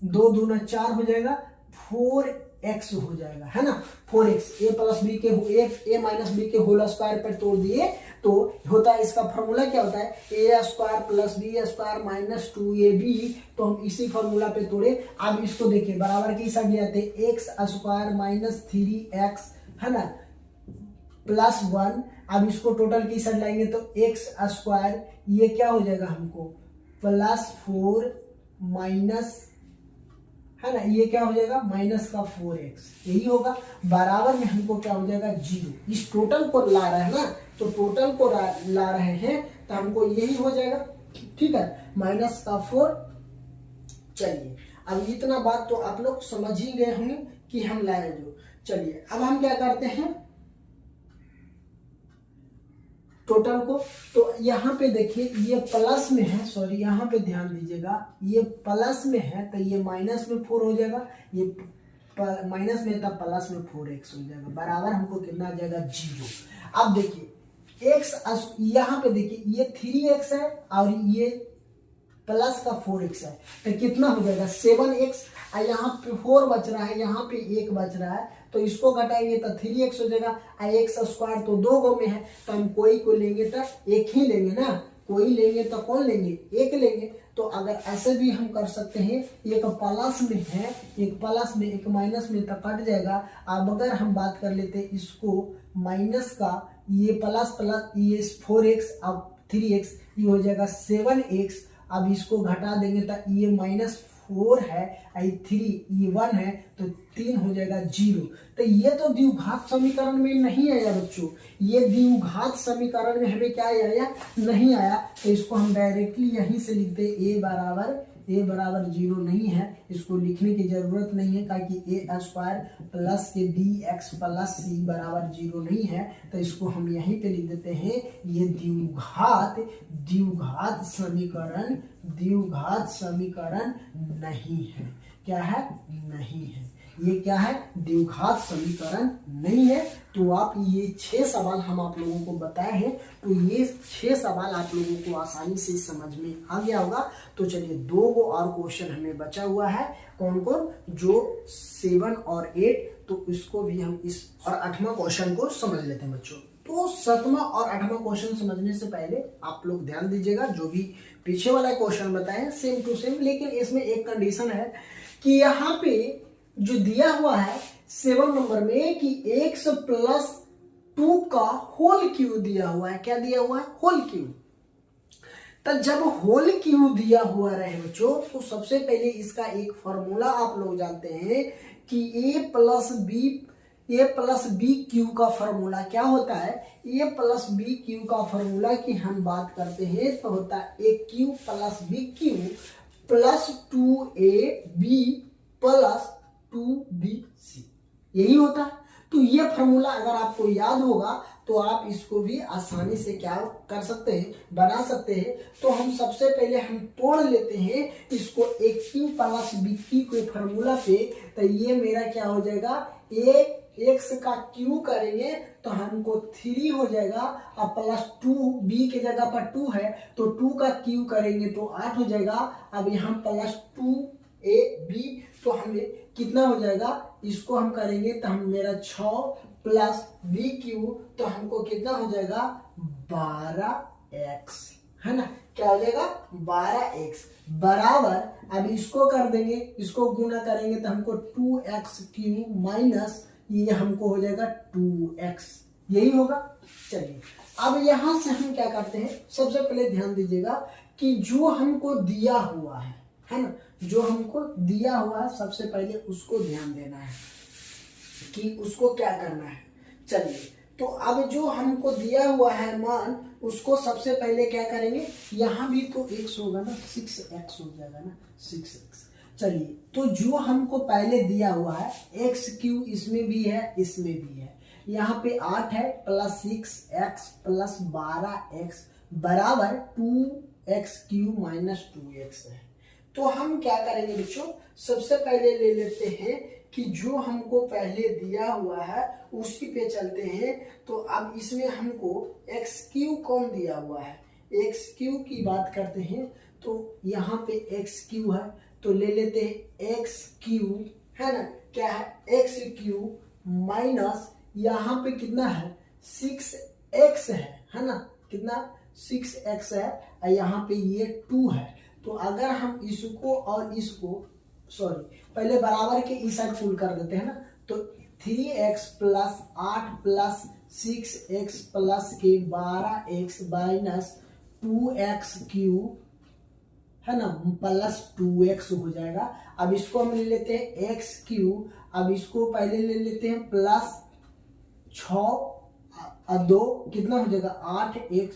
2 दूना 4 हो जाएगा, 4x हो जाएगा है ना, 4x a प्लस बी के a माइनस बी के होल स्क्वायर पर तोड़ दिए तो होता है, इसका फॉर्मूला क्या होता है a² plus b² minus 2ab, तो हम इसी फॉर्मूला पे तोड़े। अब इसको देखिए बराबर की साइड ले आते हैं, x² माइनस 3x है ना प्लस 1, अब इसको टोटल की साइड लाएंगे तो x² ये क्या हो जाएगा हमको +4 माइनस है ना, ये क्या हो जाएगा माइनस का 4x, यही होगा बराबर में हमको क्या हो जाएगा 0। इस टोटल को ला रहे हैं ना, तो टोटल को ला रहे हैं तो हमको यही हो जाएगा। ठीक है, -4। चलिए अब इतना बात तो आप लोग समझ ही गए होंगे कि हम लाए जो। चलिए अब हम क्या करते हैं टोटल को, तो यहाँ पे देखिए ये प्लस में है, सॉरी यहाँ पे ध्यान दीजिएगा, ये प्लस में है तो ये माइनस में 4 हो जाएगा, ये माइनस में था प्लस में 4x हो जाएगा, बराबर हमको कितना आ जाएगा 0। अब देखिए x यहाँ पे देखिए ये 3x है और ये प्लस का 4x है, तो कितना हो जाएगा 7x, और यहाँ पे 4 बच रहा है, यहाँ पे 1 बच रहा है, तो इसको घटाएंगे तो 3x हो जाएगा, और x स्क्वायर तो 2 गो में है, तो हम कोई को लेंगे तो एक ही लेंगे ना, कोई लेंगे तो कौन लेंगे, एक लेंगे। तो अगर ऐसे भी हम कर सकते हैं, एक प्लस में है, एक प्लस में एक माइनस में, तो कट जाएगा। अब अगर हम बात कर लेते हैं इसको माइनस का, ये प्लस प्लस ये 4x अब 3x, ये हो जाएगा 7x। अब इसको घटा देंगे तो ये -4 है, आई 3 ये 1 है, तो 3 हो जाएगा 0। तो ये तो द्विघात समीकरण में नहीं आया बच्चों, ये द्विघात समीकरण में हमें क्या आया, नहीं आया, तो इसको हम डायरेक्टली यहीं से लिखते a बराबर 0 नहीं है, इसको लिखने की जरूरत नहीं है, ताकि a स्क्वायर प्लस के bx प्लस c बराबर 0 नहीं है, तो इसको हम यहीं पे लिख देते हैं, ये द्विघात समीकरण नहीं है। क्या है, नहीं है, ये क्या है, द्विघात समीकरण नहीं है। तो आप ये 6 सवाल हम आप लोगों को बताए हैं, तो ये 6 सवाल आप लोगों को आसानी से समझ में आ गया होगा। तो चलिए 2 गो और क्वेश्चन हमें बचा हुआ है, कौन कौन, जो 7 और 8, तो इसको भी हम इस और 8वां क्वेश्चन को समझ लेते हैं बच्चों। तो 7वां और 8वां क्वेश्चन समझने से पहले आप लोग ध्यान दीजिएगा, जो भी पीछे वाला क्वेश्चन बताए सेम टू सेम, लेकिन इसमें एक कंडीशन है कि यहाँ पे जो दिया हुआ है 7 नंबर में कि x प्लस 2 का होल क्यूब दिया हुआ है। क्या दिया हुआ है, होल क्यूब। तो जब होल क्यूब दिया हुआ रहे बच्चों, तो सबसे पहले इसका एक फॉर्मूला आप लोग जानते हैं कि a प्लस बी क्यू का फॉर्मूला क्या होता है, a प्लस बी क्यू का फॉर्मूला की हम बात करते हैं तो होता है a Q plus B Q plus 2ab plus 2bc, यही होता है। तो ये फॉर्मूला अगर आपको याद होगा तो आप इसको भी आसानी से क्या कर सकते हैं, बना सकते हैं। तो हम सबसे पहले हम तोड़ लेते हैं इसको एक क्यू प्लस बी क्यू के फॉर्मूला पे, तो ये मेरा क्या हो जाएगा, a x का क्यू करेंगे तो हमको 3 हो जाएगा, और प्लस 2 b के जगह पर 2 है, तो 2 का क्यू करेंगे तो 8 हो जाएगा। अब यहाँ प्लस 2ab, तो हमें कितना हो जाएगा, इसको हम करेंगे तो हम मेरा 6 प्लस बी क्यू, तो हमको कितना हो जाएगा 12x, है ना, क्या हो जाएगा 12x बराबर। अब इसको कर देंगे, इसको गुना करेंगे तो हमको 2x क्यू माइनस ये हमको हो जाएगा 2x, यही होगा। चलिए अब यहां से हम क्या करते हैं, सबसे पहले ध्यान दीजिएगा कि जो हमको दिया हुआ है ना, जो हमको दिया हुआ है सबसे पहले उसको ध्यान देना है कि उसको क्या करना है। चलिए तो अब जो हमको दिया हुआ है मान, उसको सबसे पहले क्या करेंगे, यहाँ भी तो x होगा ना, 6x हो जाएगा ना, 6x। चलिए तो जो हमको पहले दिया हुआ है x क्यू, इसमें भी है इसमें भी है, यहाँ पे 8 है प्लस 6x प्लस 12x बराबर 2x क्यू माइनस 2x है। तो हम क्या करेंगे बच्चों, सबसे पहले ले लेते हैं कि जो हमको पहले दिया हुआ है उसी पे चलते हैं। तो अब इसमें हमको एक्स क्यू कौन दिया हुआ है, एक्स क्यू की बात करते हैं, तो यहाँ पे एक्स क्यू है, तो ले लेते हैं एक्स क्यू, है ना, क्या है एक्स क्यू माइनस यहाँ पे कितना है 6x है ना, कितना 6x है, और यहाँ पे ये 2 है। तो अगर हम इसको और इसको पहले बराबर के इस साइड पुल कर देते हैं ना, तो 3x plus 8 plus 6x plus के 12x माइनस 2x क्यू, है ना, प्लस 2x हो जाएगा। अब इसको हम ले लेते हैं x क्यू, अब इसको पहले ले लेते हैं प्लस 6 और 2 कितना हो जाएगा 8x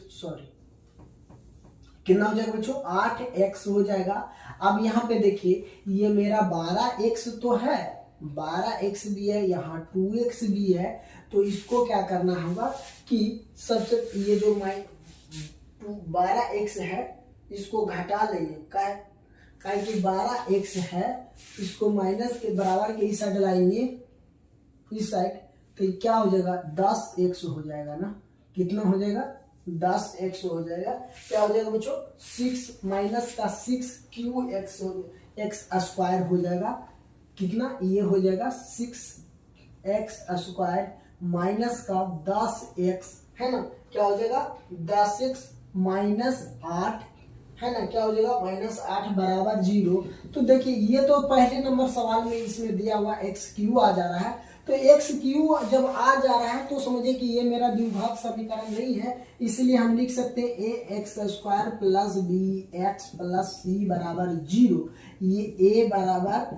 कितना हो जाएगा बच्चों 8x हो जाएगा। अब यहाँ पे देखिए ये मेरा 12x तो है, 12x भी है, यहाँ 2x भी है। तो इसको क्या करना होगा कि सबसे ये जो 12x है इसको घटा लेंगे, क्या कि 12x है, इसको माइनस के बराबर के इस साइड लाएंगे, इस साइड, तो क्या हो जाएगा 10x हो जाएगा ना। कितना हो जाएगा 10x हो जाएगा। क्या हो जाएगा बच्चों 6 माइनस का 6 x स्क्वायर हो जाएगा। कितना ये हो जाएगा 6x स्क्वायर माइनस का 10x है ना, क्या हो जाएगा 10x माइनस 8 है ना, क्या हो जाएगा -8 बराबर 0। तो देखिए ये तो पहले नंबर सवाल में इसमें दिया हुआ एक्स क्यू आ जा रहा है। तो एक्स क्यू जब आ जा रहा है तो समझिए कि ये मेरा द्विघात समीकरण नहीं है, इसलिए हम लिख सकते हैं a x square plus b x plus c बराबर 0। ये ए बराबर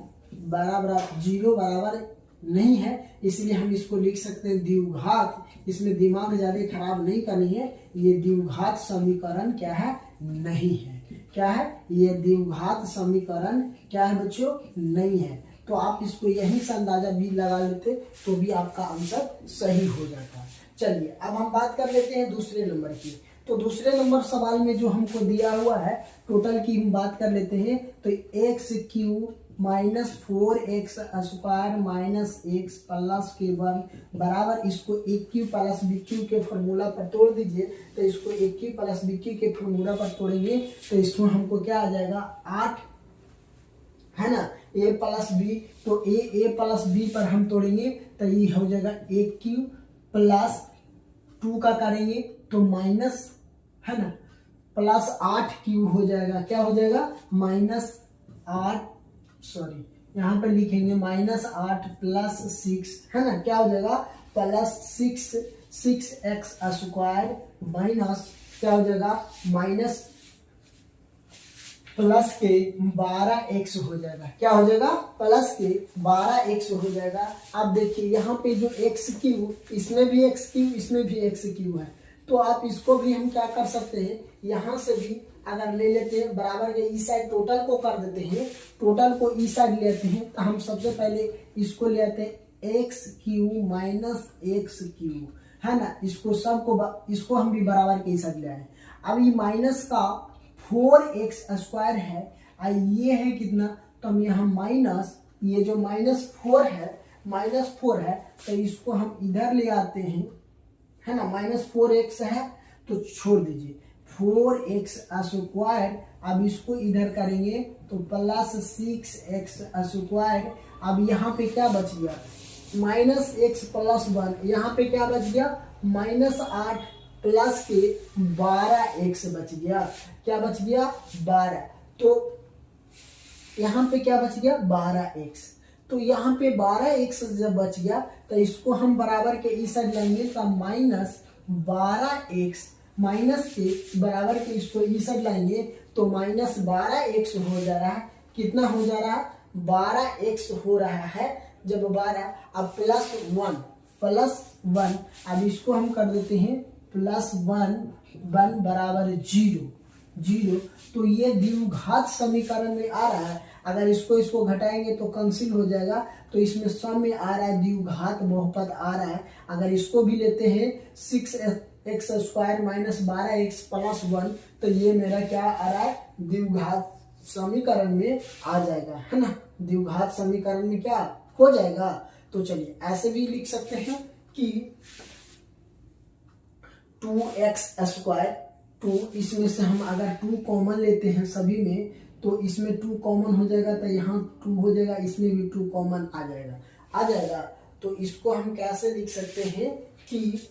0 बराबर नहीं है, इसलिए हम इसको लिख सकते हैं द्विघात। इसमें दिमाग ज्यादा खराब नहीं करनी है, ये द्विघात समीकरण क्या है नहीं है। क्या है ये द्विघात समीकरण क्या है बच्चों नहीं है। तो आप इसको यहीं से अंदाजा भी लगा लेते तो भी आपका आंसर सही हो जाता। चलिए अब हम बात कर लेते हैं दूसरे नंबर की। तो दूसरे नंबर सवाल में जो हमको दिया हुआ है टोटल की हम बात कर लेते हैं। तो x Q minus 4x square minus x plus के वन बराबर, इसको ए क्यू प्लस बी क्यू के फॉर्मूला पर तोड़ दीजिए। तो इसको ए क्यू प्लस बी क्यू के फॉर्मूला पर तोड़ेंगे तो इसमें हमको क्या आ जाएगा 8 है ना, ए प्लस बी। तो ए प्लस बी पर हम तोड़ेंगे तो ये हो जाएगा ए क्यू प्लस 2 का करेंगे तो माइनस है ना प्लस 8 क्यू हो जाएगा। क्या हो जाएगा -8 सॉरी यहाँ पे लिखेंगे -8 प्लस 6 है ना, क्या हो जाएगा प्लस 6x स्क्वायर माइनस क्या हो जाएगा माइनस प्लस के 12x हो जाएगा। क्या हो जाएगा प्लस के 12x हो जाएगा। अब देखिए यहाँ पे जो एक्स क्यू, इसमें भी एक्स क्यू इसमें भी एक्स क्यू है, तो आप इसको भी हम क्या कर सकते हैं यहाँ से भी अगर ले लेते हैं बराबर के ई साइड टोटल को कर देते हैं, टोटल को ई साइड लेते हैं तो हम सबसे पहले इसको ले आते हैं x Q minus x Q है ना, इसको हम भी बराबर के ई साइड ले आए। अब ये माइनस का 4x स्क्वायर है और ये है कितना, तो हम यहाँ माइनस ये जो -4 है तो इसको हम इधर ले आते हैं है ना, -4x है तो छोड़ दीजिए 4x स्क्वायर। अब इसको इधर करेंगे तो प्लस 6x स्क्वायर। अब यहाँ पे क्या बच गया -x प्लस 1, यहाँ पे क्या बच गया -8 प्लस के 12x बच गया। क्या बच गया 12, तो यहाँ पे क्या बच गया 12x। तो यहाँ पे 12x जब बच गया तो इसको हम बराबर के इस साइड लाएंगे तो -12x माइनस के बराबर के इसको इस साइड लाएंगे तो -12x हो जा रहा है। कितना हो जा रहा है 12x हो रहा है जब 12। अब प्लस 1 अब इसको हम कर देते हैं +1 बराबर 0। तो ये द्विघात समीकरण में आ रहा है। अगर इसको घटाएंगे तो कैंसिल हो जाएगा, तो इसमें सम में आ रहा है द्विघात बहुपद आ रहा है। अगर इसको भी लेते हैं 6x square minus 12x plus 1 तो ये मेरा क्या आ रहा है द्विघात समीकरण में आ जाएगा है ना, द्विघात समीकरण में क्या हो जाएगा। तो चलिए ऐसे भी लिख सकते हैं कि 2x स्क्वायर 2, इसमें से हम अगर 2 कॉमन लेते हैं सभी में तो इसमें 2 कॉमन हो जाएगा तो यहाँ 2 हो जाएगा, इसमें भी 2 कॉमन आ जाएगा। तो इसको हम कैसे लिख सकते हैं कि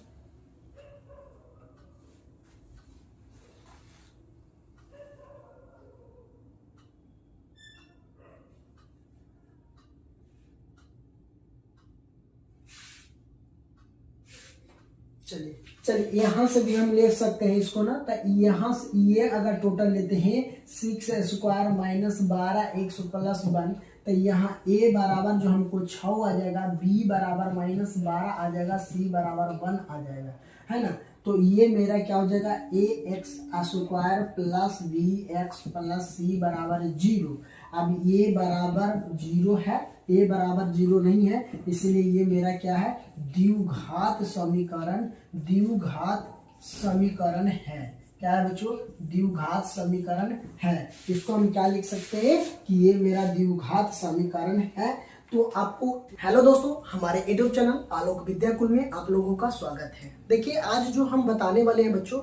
चलिए यहाँ से भी हम ले सकते हैं इसको ना, तो यहाँ से ये अगर टोटल लेते हैं 6 स्क्वायर माइनस 12x प्लस 1 तो यहाँ a बराबर जो हमको 6 आ जाएगा, b बराबर -12 आ जाएगा, c बराबर 1 आ जाएगा है ना। तो ये मेरा क्या हो जाएगा a x square plus b x plus c बराबर 0। अब ये बराबर 0 है, ये बराबर 0 नहीं है, इसलिए ये मेरा क्या है द्विघात समीकरण, द्विघात समीकरण है। क्या है बच्चों द्विघात समीकरण है। इसको हम क्या लिख सकते हैं कि ये मेरा द्विघात समीकरण है। तो आपको हेलो दोस्तों, हमारे यूट्यूब चैनल आलोक विद्याकुल में आप लोगों का स्वागत है। देखिए आज जो हम बताने वाले हैं बच्चों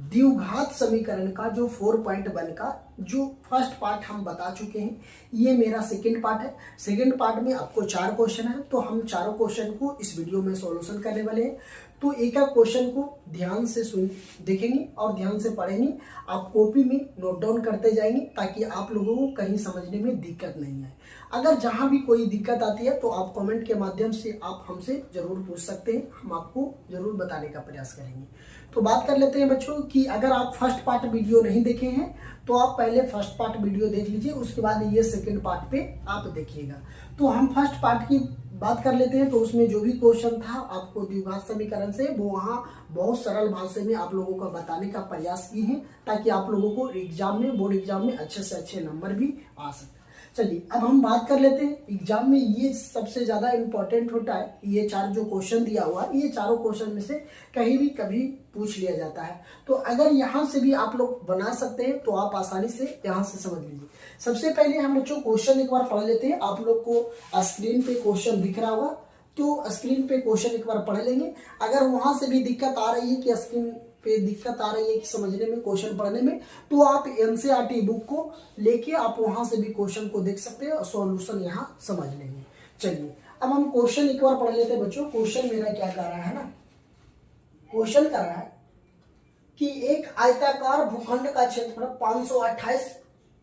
द्विघात समीकरण का जो 4.1 का जो फर्स्ट पार्ट हम बता चुके हैं, ये मेरा सेकंड पार्ट है। सेकंड पार्ट में आपको 4 क्वेश्चन है, तो हम चारों क्वेश्चन को इस वीडियो में सॉल्यूशन करने वाले हैं। तो एक एक क्वेश्चन को ध्यान से देखेंगे और ध्यान से पढ़ेंगे। आप कॉपी में नोट डाउन करते जाएंगे ताकि आप लोगों को कहीं समझने में दिक्कत नहीं आए। अगर जहां भी कोई दिक्कत आती है तो आप कमेंट के माध्यम से आप हमसे जरूर पूछ सकते हैं, हम आपको जरूर बताने का प्रयास करेंगे। तो बात कर लेते हैं बच्चों कि अगर आप फर्स्ट पार्ट वीडियो नहीं देखे हैं तो आप पहले फर्स्ट पार्ट वीडियो देख लीजिए, उसके बाद ये सेकंड पार्ट पे आप देखिएगा। तो हम फर्स्ट पार्ट की बात कर लेते हैं। तो उसमें जो भी क्वेश्चन था आपको द्विघात समीकरण से, वो वहाँ बहुत सरल भाषा में आप लोगों को बताने का प्रयास किए हैं ताकि आप लोगों को एग्जाम में, बोर्ड एग्जाम में अच्छे से अच्छे नंबर भी आ सके। चलिए अब हम बात कर लेते हैं एग्जाम में ये सबसे ज्यादा इंपॉर्टेंट होता है। ये 4 जो क्वेश्चन दिया हुआ है, ये चारों क्वेश्चन में से कहीं भी कभी पूछ लिया जाता है। तो अगर यहाँ से भी आप लोग बना सकते हैं तो आप आसानी से यहाँ से समझ लीजिए। सबसे पहले हम बच्चों क्वेश्चन एक बार पढ़ लेते हैं। आप लोग को स्क्रीन पे क्वेश्चन दिख रहा होगा, तो स्क्रीन पे क्वेश्चन एक बार पढ़ लेंगे। अगर वहां से भी दिक्कत आ रही है कि स्क्रीन पे दिक्कत आ रही है कि समझने में, क्वेश्चन पढ़ने में, तो आप एनसीईआरटी बुक को लेके आप वहां से भी क्वेश्चन को देख सकते हैं और सॉल्यूशन यहाँ समझ लेंगे। चलिए अब हम क्वेश्चन एक बार पढ़ लेते हैं बच्चों। क्वेश्चन मेरा क्या कर रहा है ना, क्वेश्चन कर रहा है कि एक आयताकार भूखंड का क्षेत्रफल 528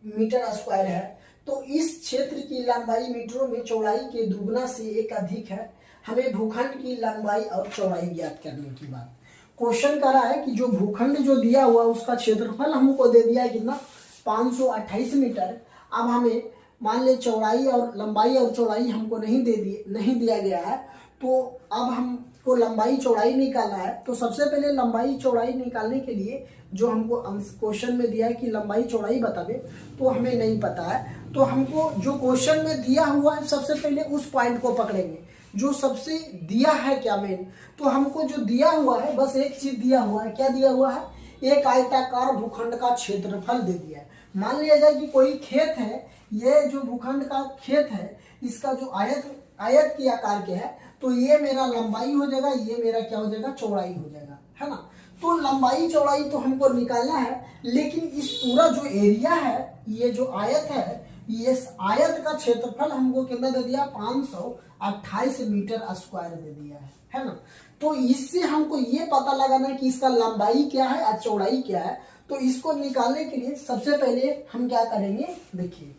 मीटर स्क्वायर है, तो इस क्षेत्र की लंबाई मीटरों में चौड़ाई के दुगना से एक अधिक है। हमें भूखंड की लंबाई और चौड़ाई ज्ञात करने की बात। क्वेश्चन कर रहा है कि जो भूखंड जो दिया हुआ उसका क्षेत्रफल हमको दे दिया है कितना 528 मीटर। अब हमें मान ले चौड़ाई और लंबाई और चौड़ाई हमको नहीं दिया गया है, तो अब हमको लंबाई चौड़ाई निकालना है। तो सबसे पहले लंबाई चौड़ाई निकालने के लिए जो हमको क्वेश्चन में दिया है कि लंबाई चौड़ाई बता दे, तो हमें नहीं पता है। तो हमको जो क्वेश्चन में दिया हुआ है सबसे पहले उस पॉइंट को पकड़ेंगे जो सबसे दिया है क्या मेन। तो हमको जो दिया हुआ है बस एक चीज दिया हुआ है। क्या दिया हुआ है, एक आयताकार भूखंड का क्षेत्रफल दे दिया है। मान लिया जाए कि कोई खेत है, ये जो भूखंड का खेत है इसका जो आयत की आकार के है, तो ये मेरा लंबाई हो जाएगा, ये मेरा क्या हो जाएगा चौड़ाई हो जाएगा, है ना। तो लंबाई चौड़ाई तो हमको निकालना है, लेकिन इस पूरा जो एरिया है, ये जो आयत है, ये आयत का क्षेत्रफल हमको कितना दे दिया 528 मीटर स्क्वायर दे दिया है ना। तो इससे हमको ये पता लगाना है कि इसका लंबाई क्या है और चौड़ाई क्या है। तो इसको निकालने के लिए सबसे पहले हम क्या करेंगे, देखिए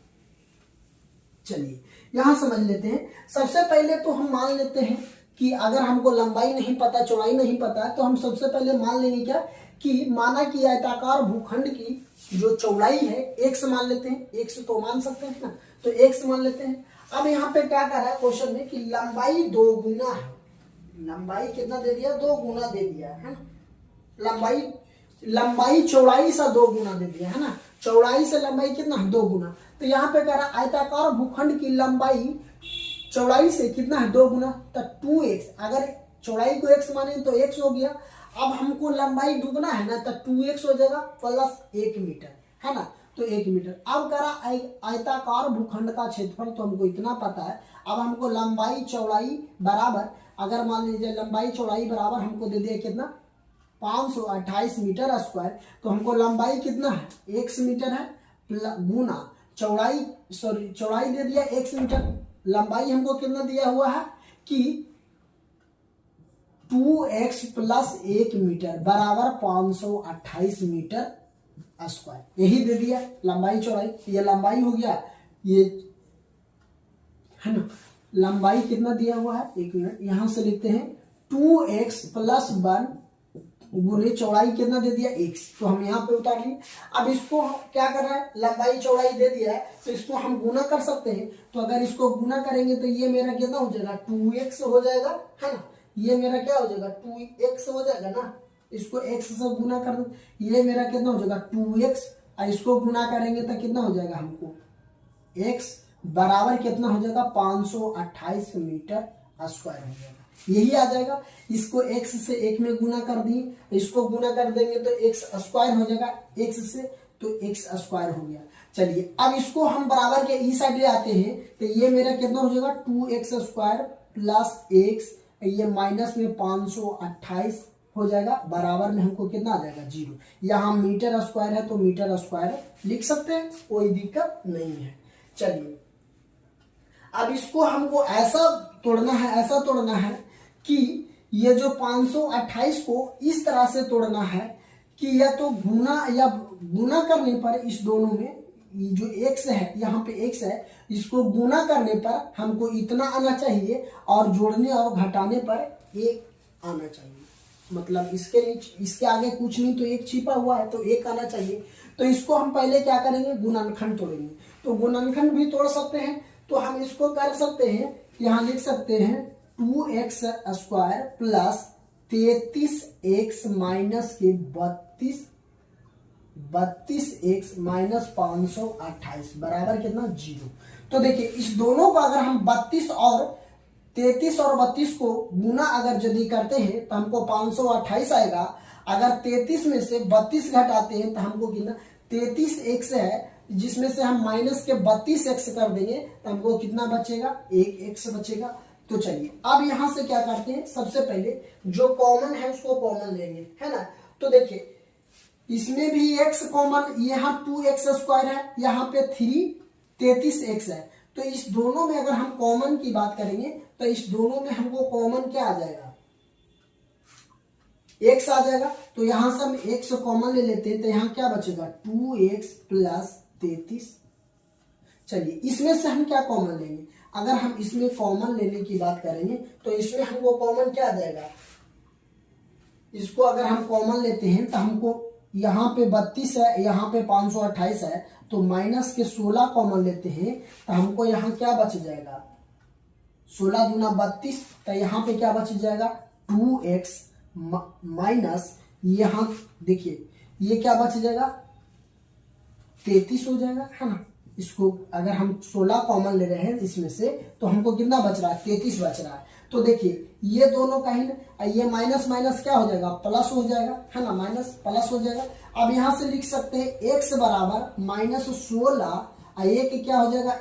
चलिए यहां समझ लेते हैं। सबसे पहले तो हम मान लेते हैं कि अगर हमको लंबाई नहीं पता, चौड़ाई नहीं पता है, तो हम सबसे पहले मान लेंगे क्या कि माना कि आयताकार भूखंड की जो चौड़ाई है x मान लेते हैं, x तो मान सकते हैं ना, तो x मान लेते हैं। अब यहाँ पे क्या कर रहा है क्वेश्चन में कि लंबाई 2 गुना है। लंबाई कितना दे दिया 2 गुना दे दिया है ना। लंबाई चौड़ाई से 2 गुना दे दिया है ना। चौड़ाई से लंबाई कितना 2 गुना। तो यहाँ पे कह रहा है आयताकार भूखंड की लंबाई चौड़ाई से कितना है 2 गुना, तो 2x। अगर चौड़ाई को x माने तो x हो गया। अब हमको लंबाई दुगना है ना, तो 2x हो जाएगा प्लस 1 मीटर, है ना, तो 1 मीटर। अब कह रहा आयताकार भूखंड का क्षेत्रफल, तो हमको इतना पता है। अब हमको लंबाई चौड़ाई बराबर, अगर मान लीजिए लंबाई चौड़ाई बराबर हमको दे दिया कितना 528 मीटर स्क्वायर, तो हमको लंबाई कितना है x मीटर है गुना चौड़ाई दे दिया x मीटर। लंबाई हमको कितना दिया हुआ है कि 2x प्लस 1 मीटर बराबर 528 मीटर स्क्वायर, यही दे दिया लंबाई चौड़ाई। ये लंबाई हो गया, ये है ना। लंबाई कितना दिया हुआ है, 1 मिनट, यहां से लिखते हैं 2x प्लस 1 गुने चौड़ाई कितना दे दिया x, तो हम यहाँ पे उतार लिए। अब इसको क्या कर रहा है, लंबाई चौड़ाई दे दिया है तो इसको हम गुना कर सकते हैं। तो अगर इसको गुना करेंगे तो ये मेरा कितना हो जाएगा 2x हो जाएगा, है ना। ये मेरा क्या हो जाएगा 2x हो जाएगा ना, इसको x से गुना कर दो, ये मेरा कितना हो जाएगा 2x, और इसको गुना करेंगे तो कितना हो जाएगा हमको x बराबर कितना हो जाएगा 528 मीटर स्क्वायर हो जाएगा, यही आ जाएगा। इसको x से 1 में गुना कर दिए, इसको गुना कर देंगे तो x स्क्वायर हो जाएगा x से, तो x स्क्वायर हो गया। चलिए अब इसको हम बराबर के ई साइड ले आते हैं, तो ये मेरा कितना हो जाएगा 2x स्क्वायर प्लस x, ये माइनस में 528 हो जाएगा, बराबर में हमको कितना आ जाएगा 0। यहाँ मीटर स्क्वायर है तो मीटर स्क्वायर लिख सकते हैं, कोई दिक्कत नहीं है। चलिए अब इसको हमको ऐसा तोड़ना है कि ये जो 528 को इस तरह से तोड़ना है कि या तो गुना करने पर इस दोनों में जो x है, यहाँ पे x है, इसको गुना करने पर हमको इतना आना चाहिए और जोड़ने और घटाने पर 1 आना चाहिए। मतलब इसके नीचे इसके आगे कुछ नहीं तो 1 छिपा हुआ है तो 1 आना चाहिए। तो इसको हम पहले क्या करेंगे, गुणनखंड तोड़ेंगे। तो गुणनखंड भी तोड़ सकते हैं, तो हम इसको कर सकते हैं, यहाँ लिख सकते हैं 2x square plus 33x minus के 32x माइनस 528 बराबर कितना 0। तो देखिए इस दोनों को अगर हम 33 और 32 को गुना अगर यदि करते हैं तो हमको 528 आएगा। अगर 33 में से 32 घटाते हैं तो हमको कितना 33x है, जिसमें से हम माइनस के 32x कर देंगे तो हमको कितना बचेगा 1x बचेगा। तो चलिए अब यहां से क्या करते हैं, सबसे पहले जो कॉमन है उसको कॉमन लेंगे, है ना। तो देखिए इसमें भी x कॉमन, यहाँ 2x स्क्वायर है, यहाँ पे 33x है। तो इस दोनों में अगर हम कॉमन की बात करेंगे तो इस दोनों में हमको कॉमन क्या आ जाएगा x आ जाएगा। तो यहां से हम x कॉमन ले लेते हैं तो यहाँ क्या बचेगा 2x प्लस 33। चलिए इसमें से हम क्या कॉमन लेंगे, अगर हम इसमें कॉमन लेने की बात करेंगे तो इसमें हमको कॉमन क्या आ जाएगा, इसको अगर हम कॉमन लेते हैं तो हमको यहाँ पे 32 है, यहाँ पे 528 है, तो माइनस के 16 कॉमन लेते हैं तो हमको यहाँ क्या बच जाएगा 16 दूना 32, तो यहाँ पे क्या बच जाएगा 2x माइनस, यहाँ देखिए ये क्या बच जाएगा 33 हो जाएगा, है ना। इसको अगर हम 16 कॉमन ले रहे हैं इसमें से तो हमको कितना बच रहा है 33 बच रहा है। तो देखिए ये दोनों का ही ना, ये माइनस माइनस क्या हो जाएगा प्लस हो जाएगा, है ना, माइनस प्लस हो जाएगा। अब यहाँ से लिख सकते हैं x बराबर -16 और एक क्या हो जाएगा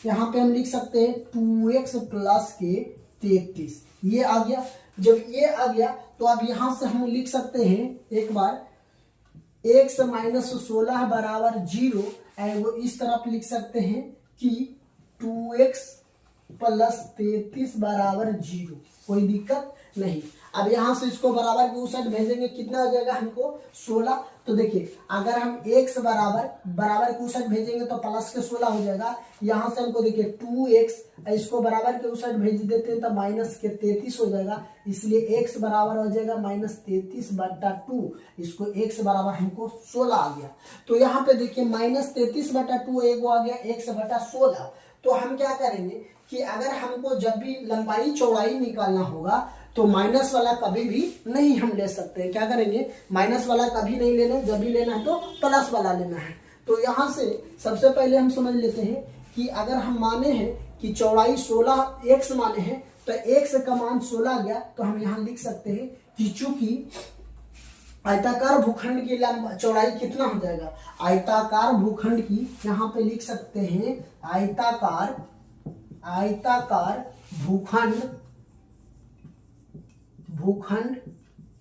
यहाँ पे हम लिख सकते हैं 2x प्लस के 33, ये आ गया। जब ये आ गया तो अब यहाँ से हम लिख सकते हैं एक बार x -16 बराबर 0, वो इस तरफ लिख सकते हैं कि 2x प्लस 33 बराबर 0, कोई दिक्कत नहीं। अब यहाँ से इसको बराबर के उस साइड भेजेंगे, कितना हो जाएगा हमको 16। तो देखिए अगर हम x बराबर के उस साइड भेजेंगे तो प्लस के 16 हो जाएगा। यहाँ से हमको देखिए 2x, इसको बराबर के उस साइड भेज देते हैं तो माइनस के 33 हो जाएगा, इसलिए x बराबर हो जाएगा -33/2। इसको x बराबर हमको 16 आ गया। तो यहाँ पे देखिए -33/2 एगो आ गया x/16। तो हम क्या करेंगे कि अगर हमको जब भी लंबाई चौड़ाई निकालना होगा तो माइनस वाला कभी भी नहीं हम ले सकते हैं। क्या करेंगे, माइनस वाला कभी नहीं लेना, जब भी लेना है तो प्लस वाला लेना है। तो यहाँ से सबसे पहले हम समझ लेते हैं कि अगर हम माने हैं कि चौड़ाई 16 x माने हैं तो x का मान 16 आ गया, तो हम यहाँ लिख सकते हैं कि चूंकि आयताकार भूखंड की चौड़ाई कितना हो जाएगा, आयताकार भूखंड की यहाँ पे लिख सकते हैं आयताकार भूखंड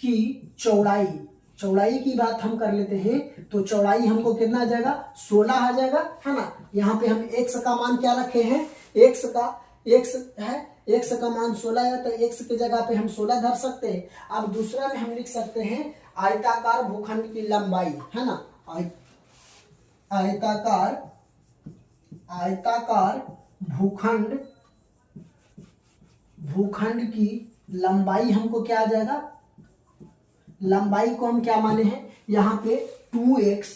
की चौड़ाई की बात हम कर लेते हैं। तो चौड़ाई हमको कितना आ जाएगा 16 आ जाएगा, है ना। यहाँ पे हम x का मान क्या रखे हैं, x का मान 16 है तो x की जगह पे हम 16 धर सकते हैं। अब दूसरा में हम लिख सकते हैं आयताकार भूखंड की लंबाई, है ना। आयताकार भूखंड की लंबाई हमको क्या आ जाएगा, लंबाई को हम क्या माने हैं यहाँ पे 2x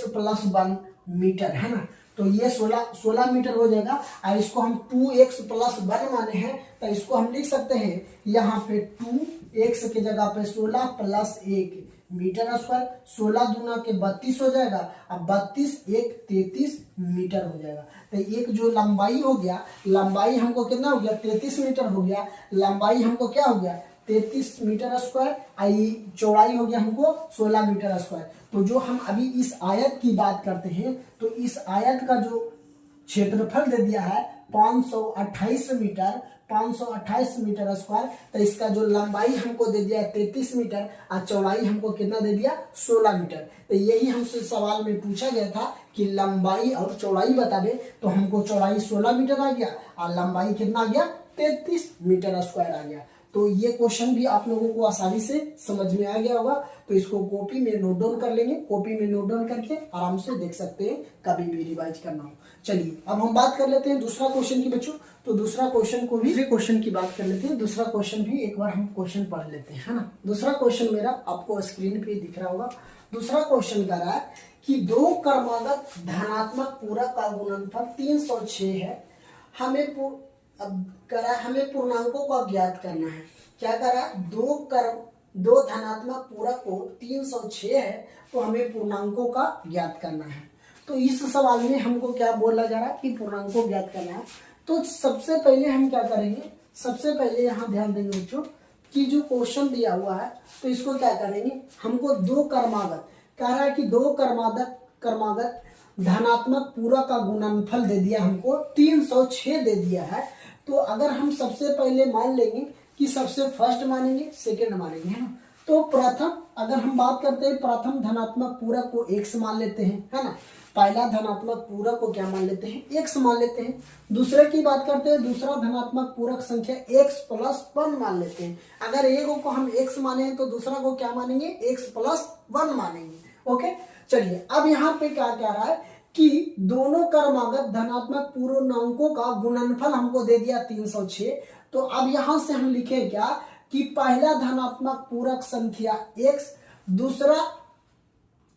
प्लस 1 मीटर, है ना। तो ये 16 मीटर हो जाएगा। और इसको हम 2x + 1 माने हैं, तो इसको हम लिख सकते हैं यहाँ पे 2x की जगह पे 16 + 1 मीटर स्क्वायर। 16 दूना के 32 हो जाएगा, अब 32 1 33 मीटर हो जाएगा। तो एक जो लंबाई हो गया, लंबाई हमको कितना हो गया 33 मीटर हो गया। लंबाई हमको क्या हो गया 33 मीटर स्क्वायर, आई चौड़ाई हो गया हमको 16 मीटर स्क्वायर। तो जो हम अभी इस आयत की बात करते हैं, तो इस आयत का जो क्षेत्रफल दे दिया है 528 मीटर, 528 मीटर स्क्वायर। तो इसका जो लंबाई हमको दे दिया 33 मीटर और चौड़ाई हमको कितना दे दिया 16 मीटर। तो यही हमसे सवाल में पूछा गया था कि लंबाई और चौड़ाई बता दे, तो हमको चौड़ाई 16 मीटर आ गया और लंबाई कितना आ गया 33 मीटर स्क्वायर आ गया। तो ये क्वेश्चन भी आप लोगों को आसानी से समझ में आ गया होगा। तो इसको कॉपी में नोट डाउन कर लेंगे, कॉपी में नोट डाउन करके आराम से देख सकते हैं कभी भी रिवाइज करना हो। चलिए अब हम बात कर लेते हैं दूसरा क्वेश्चन की बच्चों। तो दूसरा क्वेश्चन को भी क्वेश्चन की बात कर लेते हैं। दूसरा क्वेश्चन भी एक बार हम क्वेश्चन पढ़ लेते हैं, है ना। दूसरा क्वेश्चन मेरा आपको स्क्रीन पे दिख रहा होगा। दूसरा क्वेश्चन कह रहा है कि 2 क्रमागत धनात्मक पूरक का गुणनफल 306 है। हमें हमें पूर्णांकों का ज्ञात करना है। क्या कर रहा है 2 धनात्मक पूरक को 306 है, तो हमें पूर्णांकों का ज्ञात करना है। तो इस सवाल में हमको क्या बोला जा रहा है कि पूर्णांकों ज्ञात करना है। तो सबसे पहले हम क्या करेंगे, सबसे पहले यहाँ ध्यान देंगे बच्चों कि जो क्वेश्चन दिया हुआ है, तो इसको क्या करेंगे, हमको 2 क्रमागत कह रहा है कि 2 क्रमागत धनात्मक पूरक का गुणनफल दे दिया, हमको 306 दे दिया है। तो अगर हम सबसे पहले मान लेंगे कि सबसे फर्स्ट मानेंगे, सेकंड मानेंगे, है ना। तो प्रथम अगर हम बात करते हैं, प्रथम धनात्मक पूरक को x मान लेते हैं, है ना। पहला धनात्मक पूरक को क्या मान लेते हैं x मान लेते हैं। दूसरे की बात करते हैं, दूसरा धनात्मक पूरक संख्या x + 1 मान लेते हैं। अगर एक को हम x माने हैं तो दूसरा को क्या मानेंगे x + 1 मानेंगे। ओके, चलिए अब यहाँ पे क्या कह रहा है कि दोनों क्रमागत धनात्मक पूर्णांकों का गुणनफल हमको दे दिया 306। तो अब यहां से हम लिखें क्या कि पहला धनात्मक पूरक संख्या x, दूसरा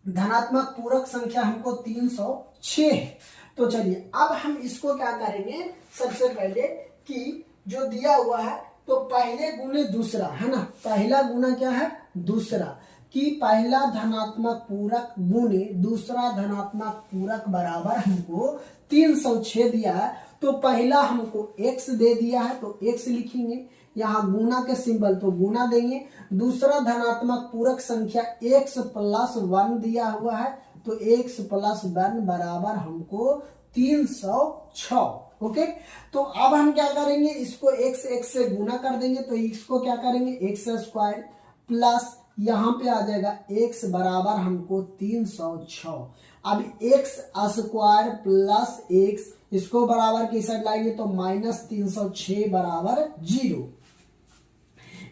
धनात्मक पूरक संख्या हमको 306 है। तो चलिए अब हम इसको क्या करेंगे, सबसे पहले कि जो दिया हुआ है तो पहले गुणे दूसरा, है ना। पहला गुना क्या है दूसरा, कि पहला धनात्मक पूरक गुणे दूसरा धनात्मक पूरक बराबर हमको 306 दिया है। तो पहला हमको x दे दिया है तो x लिखेंगे, यहाँ गुना के सिंबल तो गुना देंगे। दूसरा धनात्मक पूरक संख्या x + 1 दिया हुआ है, तो x + 1 बराबर हमको 306। ओके, तो अब हम क्या करेंगे, इसको x से गुना कर देंगे, तो इसको क्या करेंगे x² प्लस यहाँ पे आ जाएगा x बराबर हमको 306। अब x² प्लस x, इसको बराबर की साइड लाएंगे तो -306 बराबर 0।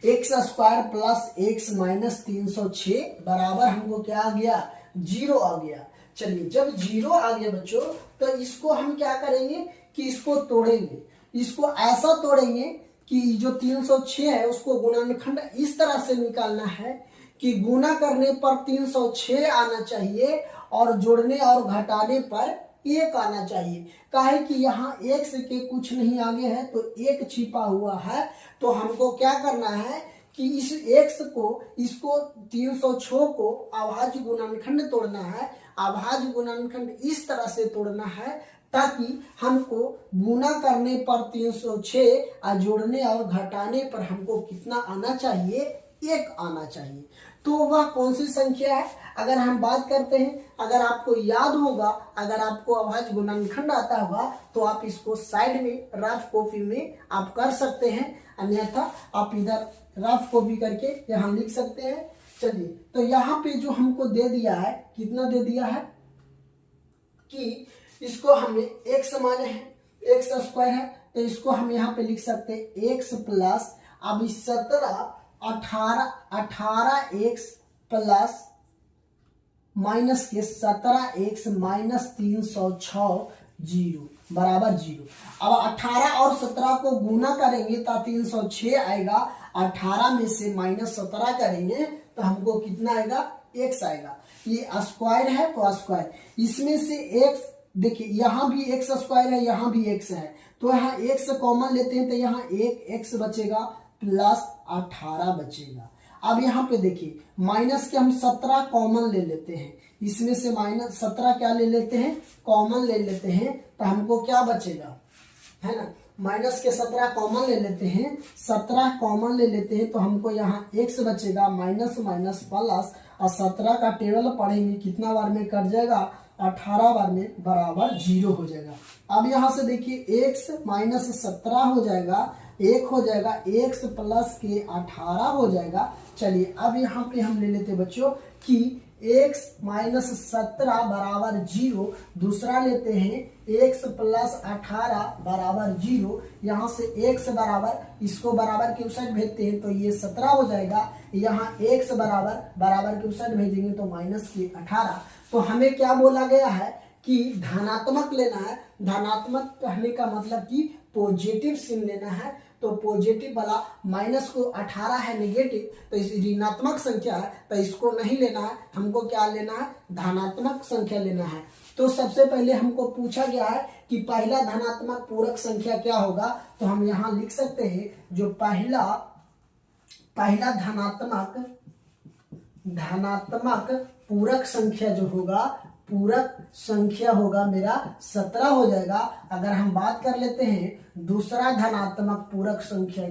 x² प्लस x -306 बराबर हमको क्या आ गया 0 आ गया। चलिए जब 0 आ गया बच्चों, तो इसको हम क्या करेंगे कि इसको तोड़ेंगे। इसको ऐसा तोड़ेंगे कि जो 306 है उसको गुणनखंड इस तरह से निकालना है कि गुना करने पर 306 आना चाहिए और जोड़ने और घटाने पर 1 आना चाहिए। काहे कि यहाँ x के कुछ नहीं आगे है तो 1 छिपा हुआ है। तो हमको क्या करना है कि इस x को, इसको 306 को अभाज्य गुणनखंड तोड़ना है। अभाज्य गुणनखंड इस तरह से तोड़ना है ताकि हमको गुना करने पर 306 और जोड़ने और घटाने पर हमको कितना आना चाहिए 1 आना चाहिए। तो वह कौन सी संख्या है, अगर हम बात करते हैं, अगर आपको याद होगा, अगर आपको अभाज्य गुणनखंड आता होगा तो आप इसको साइड में रफ कॉपी में आप कर सकते हैं, अन्यथा आप इधर रफ कॉपी करके यहाँ लिख सकते हैं। चलिए तो यहाँ पे जो हमको दे दिया है, कितना दे दिया है कि इसको हमें x माने हैं, x² है, तो इसको हम यहाँ पे लिख सकते हैं x प्लस, अब 18x प्लस माइनस के 17x -306 0 बराबर 0। अब 18 और 17 को गुना करेंगे तो 306 आएगा, 18 में से -17 करेंगे तो हमको कितना आएगा x आएगा। ये स्क्वायर है तो स्क्वायर, इसमें से x देखिए यहाँ भी एक्स स्क्वायर है, यहाँ भी एक्स है, तो यहाँ एक्स कॉमन लेते हैं तो यहाँ एक एक्स बचेगा प्लस 18 बचेगा। अब यहाँ पे देखिए माइनस के हम 17 कॉमन ले लेते हैं, इसमें से माइनस 17 क्या ले लेते हैं, कॉमन ले लेते हैं, तो हमको क्या बचेगा, है ना, माइनस के 17 कॉमन ले लेते हैं, 17 कॉमन ले लेते हैं तो हमको यहाँ एक्स बचेगा माइनस माइनस प्लस, और 17 का टेबल पढ़ेंगे कितना बार में कट जाएगा, 18 बार में बराबर 0 हो जाएगा। अब यहाँ से देखिए एक्स माइनस 17 हो जाएगा, एक हो जाएगा एक्स प्लस के 18 हो जाएगा। चलिए अब यहाँ पे हम ले लेते बच्चों कि x माइनस 17 बराबर 0, दूसरा लेते हैं x प्लस 18 बराबर 0, यहाँ से x बराबर, इसको बराबर के उस साइड भेजते हैं तो ये 17 हो जाएगा, यहाँ x बराबर के उस साइड भेजेंगे तो माइनस के 18। तो हमें क्या बोला गया है कि धनात्मक लेना है, धनात्मक कहने का मतलब कि पॉजिटिव चिन्ह लेना है, तो पॉजिटिव वाला माइनस को 18 है नेगेटिव, तो इस ऋणात्मक संख्या है तो इसको नहीं लेना है, हमको क्या लेना है, धनात्मक संख्या लेना है। तो सबसे पहले हमको पूछा गया है कि पहला धनात्मक पूरक संख्या क्या होगा, तो हम यहाँ लिख सकते हैं जो पहला धनात्मक पूरक संख्या जो होगा, पूरक संख्या होगा मेरा 17 हो जाएगा। अगर हम बात कर लेते हैं दूसरा धनात्मक पूरक संख्या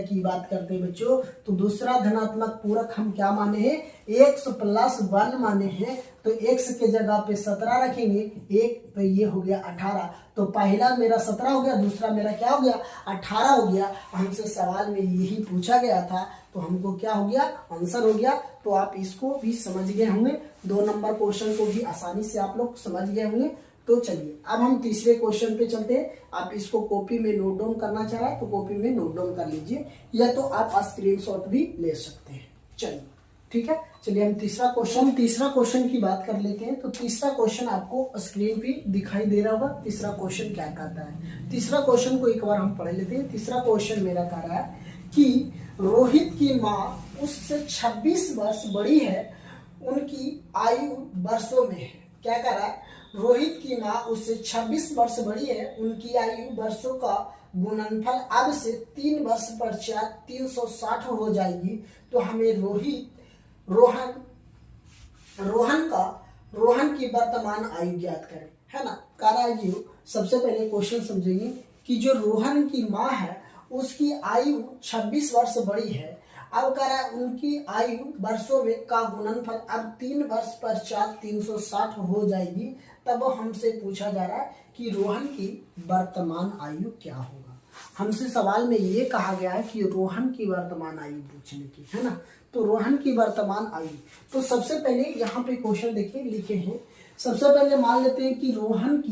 की बात करते हैं बच्चों, तो दूसरा धनात्मक पूरक हम क्या माने हैं, x प्लस 1 माने हैं, तो x के जगह पे 17 रखेंगे, एक तो ये हो गया 18, तो पहला मेरा 17 हो गया, दूसरा मेरा क्या हो गया, 18 हो गया। हमसे सवाल में यही पूछा गया था, तो हमको क्या हो गया, आंसर हो गया। तो आप इसको भी समझ गए होंगे, 2 नंबर क्वेश्चन को भी आसानी से आप लोग समझ गए होंगे। तो चलिए अब हम तीसरे क्वेश्चन पे चलते हैं। आप इसको कॉपी में नोट डाउन करना चाह रहा है तो कॉपी में नोट डाउन कर लीजिए, या तो आप स्क्रीनशॉट भी ले सकते हैं। चलिए ठीक है, चलिए हम तीसरा क्वेश्चन की बात कर लेते हैं। तो तीसरा क्वेश्चन आपको स्क्रीन पे दिखाई दे रहा होगा। तीसरा क्वेश्चन क्या कहता है, तीसरा क्वेश्चन को एक बार हम पढ़ लेते हैं। तीसरा क्वेश्चन मेरा कह रहा है कि रोहित की माँ उससे 26 वर्ष बड़ी है, उनकी आयु वर्षों में है। क्या कह रहा है, रोहित की माँ उससे 26 वर्ष बड़ी है, उनकी आयु वर्षों का गुणनफल अब से 3 वर्ष पश्चात 360 हो जाएगी। तो हमें रोहन की वर्तमान आयु ज्ञात करें, है ना। कार्य सबसे पहले क्वेश्चन समझेंगे कि जो रोहन की माँ है उसकी आयु 26 वर्ष बड़ी है। अब कह रहा है उनकी आयु वर्षों में का गुणनफल अब 3 वर्ष पश्चात 360 हो जाएगी। तब हमसे पूछा जा रहा है कि रोहन की वर्तमान आयु क्या होगा। हमसे सवाल में ये कहा गया है कि रोहन की वर्तमान आयु पूछने की, है ना। तो रोहन की वर्तमान आयु, तो सबसे पहले यहाँ पे क्वेश्चन देखिए लिखे हैं। सबसे पहले मान लेते हैं कि रोहन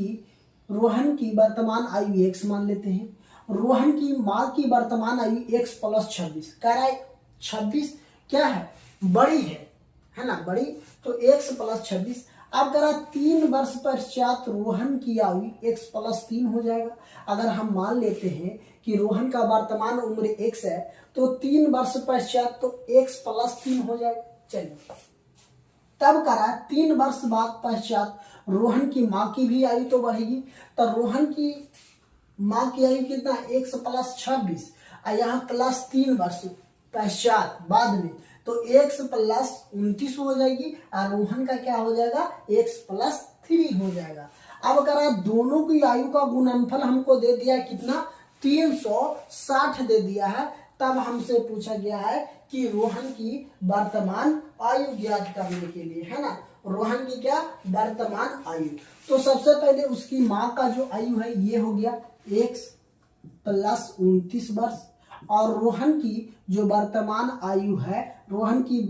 की वर्तमान आयु x मान लेते हैं। रोहन की माँ की वर्तमान आयु x प्लस 26, कह रहा है 26 क्या है, बड़ी है ना, बड़ी, तो x प्लस 26। अब करा 3 वर्ष पश्चात रोहन की आयु x प्लस 3 हो जाएगा। अगर हम मान लेते हैं कि रोहन का वर्तमान उम्र x है, तो 3 वर्ष पश्चात तो x प्लस 3 हो जाएगा। चलिए तब करा 3 वर्ष बाद पश्चात रोहन की माँ की भी आयु तो बढ़ेगी, तो रोहन की माँ की आयु कितना, x प्लस 26, और यहाँ प्लस 3 वर्ष पश्चात बाद में, तो x प्लस 29 हो जाएगी, और रोहन का क्या हो जाएगा, x प्लस 3 हो जाएगा। अब करा दोनों की आयु का गुणनफल हमको दे दिया है कितना, 360 दे दिया है। तब हमसे पूछा गया है कि रोहन की वर्तमान आयु ज्ञात करने के लिए, है ना, रोहन की क्या वर्तमान आयु। तो सबसे पहले उसकी माँ का जो आयु है ये हो गया x प्लस 29 वर्ष, और रोहन की जो वर्तमान आयु है, रोहन की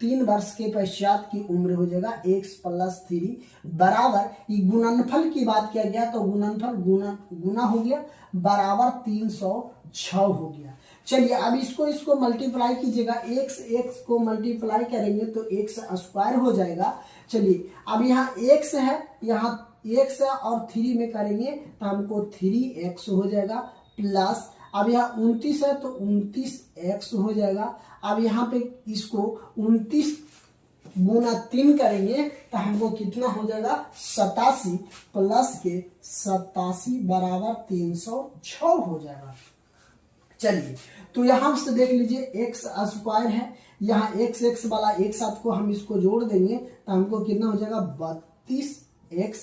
3 वर्ष के पश्चात की उम्र हो जाएगा x प्लस 3 बराबर, ये गुणनफल की बात किया गया तो गुणनफल गुना हो गया बराबर 306 हो गया। चलिए अब इसको मल्टीप्लाई कीजिएगा, x को मल्टीप्लाई करेंगे तो x स्क्वायर हो जाएगा। चलिए अब यहाँ x है, यहाँ x है और 3 में करेंगे तो हमको 3x हो जाएगा, प्लस अब यहाँ 29 है तो 29x हो जाएगा। अब यहाँ पे इसको 29 गुना 3 करेंगे तो हमको कितना हो जाएगा 87 प्लस के 87 बराबर 306 हो जाएगा। चलिए तो यहां से देख लीजिए एक्स स्क्वायर है, यहाँ एक्स एक्स वाला एक साथ को हम इसको जोड़ देंगे तो हमको कितना हो जाएगा 32x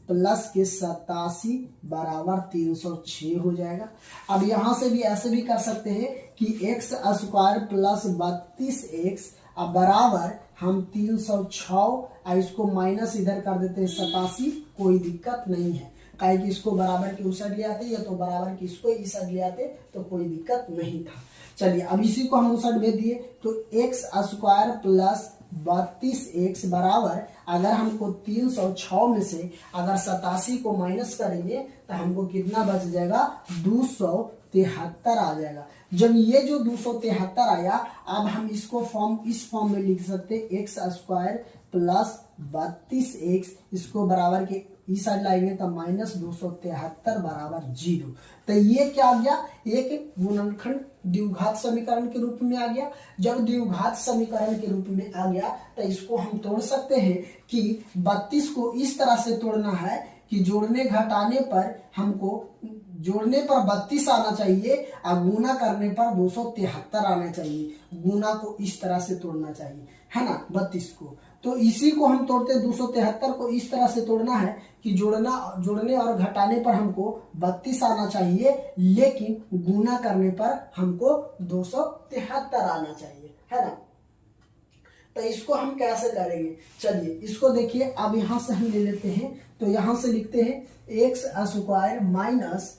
प्लस के 87 बराबर 306 हो जाएगा। अब यहां से भी ऐसे भी कर सकते हैं कि एक्स स्क्वायर प्लस 32x अब बराबर हम 306 इसको माइनस इधर कर देते हैं 87, कोई दिक्कत नहीं है, काहे कि इसको बराबर के उस साइड ले आते या तो बराबर के इसको इस साइड ले आते तो कोई दिक्कत नहीं था। चलिए अब इसी को हम उस साइड भेज दिए तो एक्स स्क्वायर प्लस 32x बराबर अगर हमको 306 में से अगर 87 को माइनस करेंगे तो हमको कितना बच जाएगा 273 आ जाएगा। जब ये जो 273 आया अब हम इसको इस फॉर्म में लिख सकते एक्स स्क्वायर प्लस 32x इसको बराबर के इस साइड लाएंगे तो माइनस 273 बराबर 0। तो ये क्या आ गया, एक गुणनखंड द्विघात समीकरण के रूप में आ गया। जब द्विघात समीकरण के रूप में आ गया तो इसको हम तोड़ सकते हैं कि 32 को इस तरह से तोड़ना है कि जोड़ने घटाने पर हमको जोड़ने पर 32 आना चाहिए और गुना करने पर 273 आना चाहिए। गुना को इस तरह से तोड़ना चाहिए, है ना, 32 को। तो इसी को हम तोड़ते 273 को इस तरह से तोड़ना है कि जोड़ने और घटाने पर हमको 32 आना चाहिए, लेकिन गुना करने पर हमको 273 आना चाहिए, है ना। तो इसको हम कैसे करेंगे, चलिए इसको देखिए। अब यहां से हम ले लेते हैं तो यहां से लिखते हैं एक्स स्क्वायर माइनस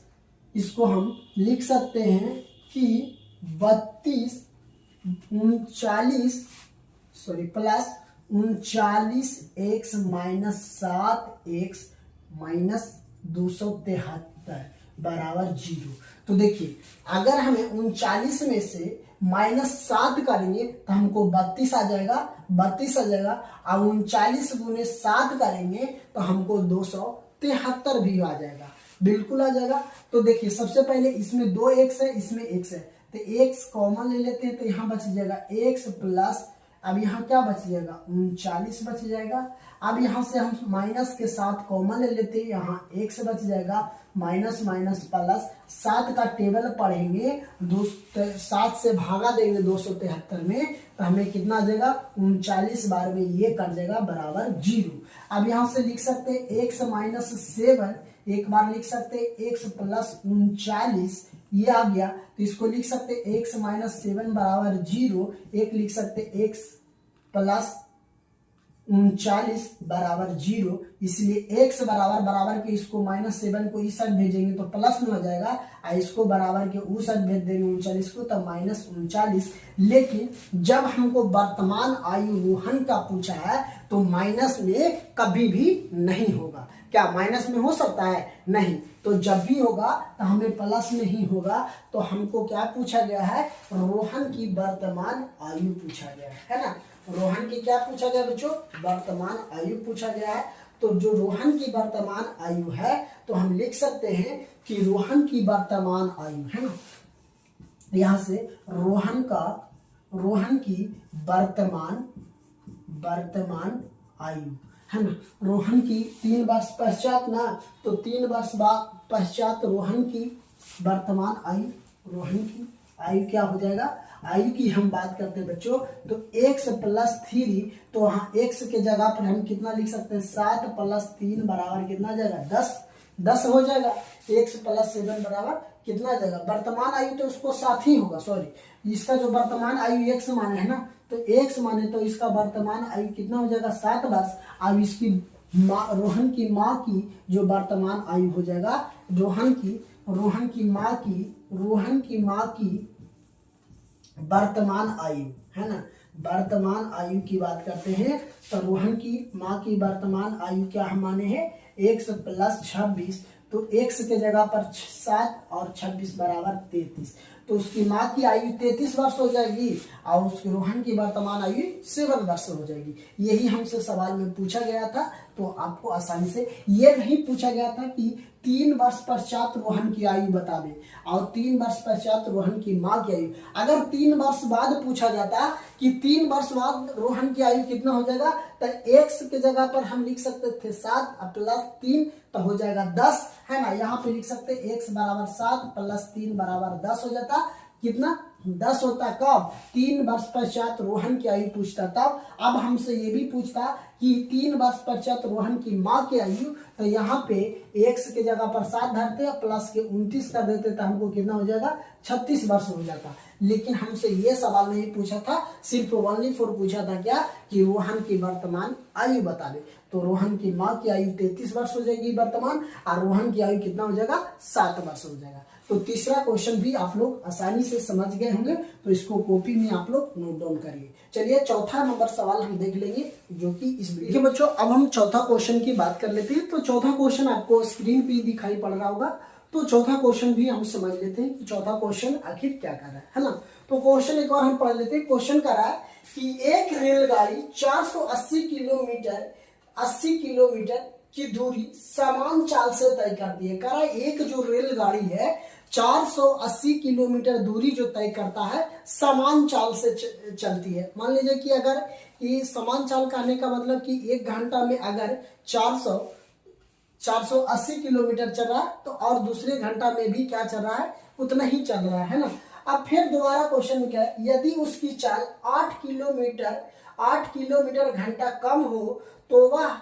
इसको हम लिख सकते हैं कि 39 plus 39x minus 7x minus 273 बराबर 0। तो देखिए अगर हमें 39 में से माइनस 7 करेंगे तो हमको 32 आ जाएगा, 32 आ जाएगा। और 39 गुने 7 करेंगे तो हमको 273 भी आ जाएगा, बिल्कुल आ जाएगा। तो देखिए सबसे पहले इसमें 2x है, इसमें x है, तो x कॉमन ले लेते हैं तो यहाँ बच जाएगा x प्लस अब यहाँ क्या बच जाएगा 39 बच जाएगा। अब यहाँ से हम माइनस के साथ कॉमन ले लेते हैं, यहाँ x बच जाएगा, माइनस माइनस प्लस 7 का टेबल पढ़ेंगे 7 से भागा देंगे 273 में तो हमें कितना आ जाएगा 39 बार में ये कट जाएगा बराबर 0। अब यहाँ से लिख सकते हैं x माइनस 7, एक बार लिख सकते हैं x प्लस 39 ये आ गया तो इसको लिख सकते x माइनस 7 बराबर 0, एक लिख सकते x प्लस 39 बराबर 0, इसलिए x बराबर बराबर के इसको माइनस 7 को इस साइड भेजेंगे तो प्लस में हो जाएगा और इसको बराबर के उस साइड भेज देंगे 39 को तो माइनस 39। लेकिन जब हमको वर्तमान आयु रोहन का पूछा है तो माइनस में कभी भी नहीं होगा। क्या माइनस में हो सकता है? नहीं। तो जब भी होगा तो हमें प्लस में ही होगा। तो हमको क्या पूछा गया है, रोहन की वर्तमान आयु पूछा गया है ना। रोहन की क्या पूछा गया बच्चों, वर्तमान आयु पूछा गया है। तो जो रोहन की वर्तमान आयु है तो हम लिख सकते हैं कि रोहन की वर्तमान आयु है ना, यहां से रोहन की वर्तमान आयु है ना। रोहन की 3 वर्ष पश्चात ना, तो 3 वर्ष बाद पश्चात रोहन की वर्तमान आयु, रोहन की आयु क्या हो जाएगा, आयु की हम बात करते हैं बच्चों तो x प्लस 3, तो वहाँ x के जगह पर हम कितना लिख सकते हैं 7 प्लस 3 बराबर कितना जाएगा 10 हो जाएगा। x प्लस 7 बराबर कितना जाएगा, वर्तमान आयु तो उसको 7 ही होगा, सॉरी इसका जो वर्तमान आयु x माने है ना, तो x माने तो इसका वर्तमान आयु कितना हो जाएगा 7 वर्ष। अब इसकी रोहन की माँ की जो वर्तमान आयु हो जाएगा, रोहन की माँ की वर्तमान आयु है ना, वर्तमान आयु की बात करते हैं तो रोहन की माँ की वर्तमान आयु क्या हम माने हैं x प्लस 26, तो x के जगह पर 7 और 26 बराबर 33। तो उसकी माँ की आयु 33 वर्ष हो जाएगी और उसके रोहन की वर्तमान आयु 7 वर्ष हो जाएगी। यही हमसे सवाल में पूछा गया था। तो आपको आसानी से ये नहीं पूछा गया था कि 3 वर्ष पश्चात रोहन की आयु बता दे और 3 वर्ष पश्चात रोहन की माँ की आयु। अगर 3 वर्ष बाद पूछा जाता कि 3 वर्ष बाद रोहन की आयु कितना हो जाएगा, तो x के जगह पर हम लिख सकते थे 7 प्लस 3 तो हो जाएगा 10, है ना। यहाँ पे लिख सकते x बराबर 7 प्लस 3 बराबर 10 हो जाता। कितना 10 होता कब 3 वर्ष पश्चात रोहन की आयु पूछता तब। अब हमसे ये भी पूछता कि 3 वर्ष पश्चात रोहन की माँ की आयु, तो यहाँ पे x के जगह पर 7 धरते प्लस के 29 कर देते तो हमको कितना हो जाएगा 36 वर्ष हो जाता। लेकिन हमसे ये सवाल नहीं पूछा था, सिर्फ ओनली फॉर पूछा था क्या कि रोहन की वर्तमान आयु बता दे। तो रोहन की माँ की आयु 33 वर्ष हो जाएगी वर्तमान और रोहन की आयु कितना हो जाएगा 7 वर्ष हो जाएगा। तो तीसरा क्वेश्चन भी आप लोग आसानी से समझ गए होंगे, तो इसको कॉपी में आप लोग नोट डाउन करिए। चलिए चौथा नंबर सवाल हम देख लेंगे जो कि इस वीडियो बच्चों। अब हम चौथा क्वेश्चन की बात कर लेते हैं। तो चौथा क्वेश्चन आपको स्क्रीन पे दिखाई पड़ रहा होगा। तो चौथा क्वेश्चन भी हम समझ लेते हैं कि चौथा क्वेश्चन आखिर क्या कर रहा है ना। तो क्वेश्चन एक बार हम पढ़ लेते हैं। क्वेश्चन कर रहा है कि एक रेलगाड़ी 480 किलोमीटर की दूरी समान चाल से तय करती है। कह रहा है एक जो रेलगाड़ी है 480 किलोमीटर दूरी जो तय करता है समान चाल से चलती है। मान लीजिए कि अगर ये समान चाल कहने का मतलब कि 1 घंटा में अगर 480 किलोमीटर चल रहा है तो और दूसरे घंटा में भी क्या चल रहा है उतना ही चल रहा है ना। अब फिर दोबारा क्वेश्चन में क्या है, यदि उसकी चाल 8 किलोमीटर घंटा कम हो तो वह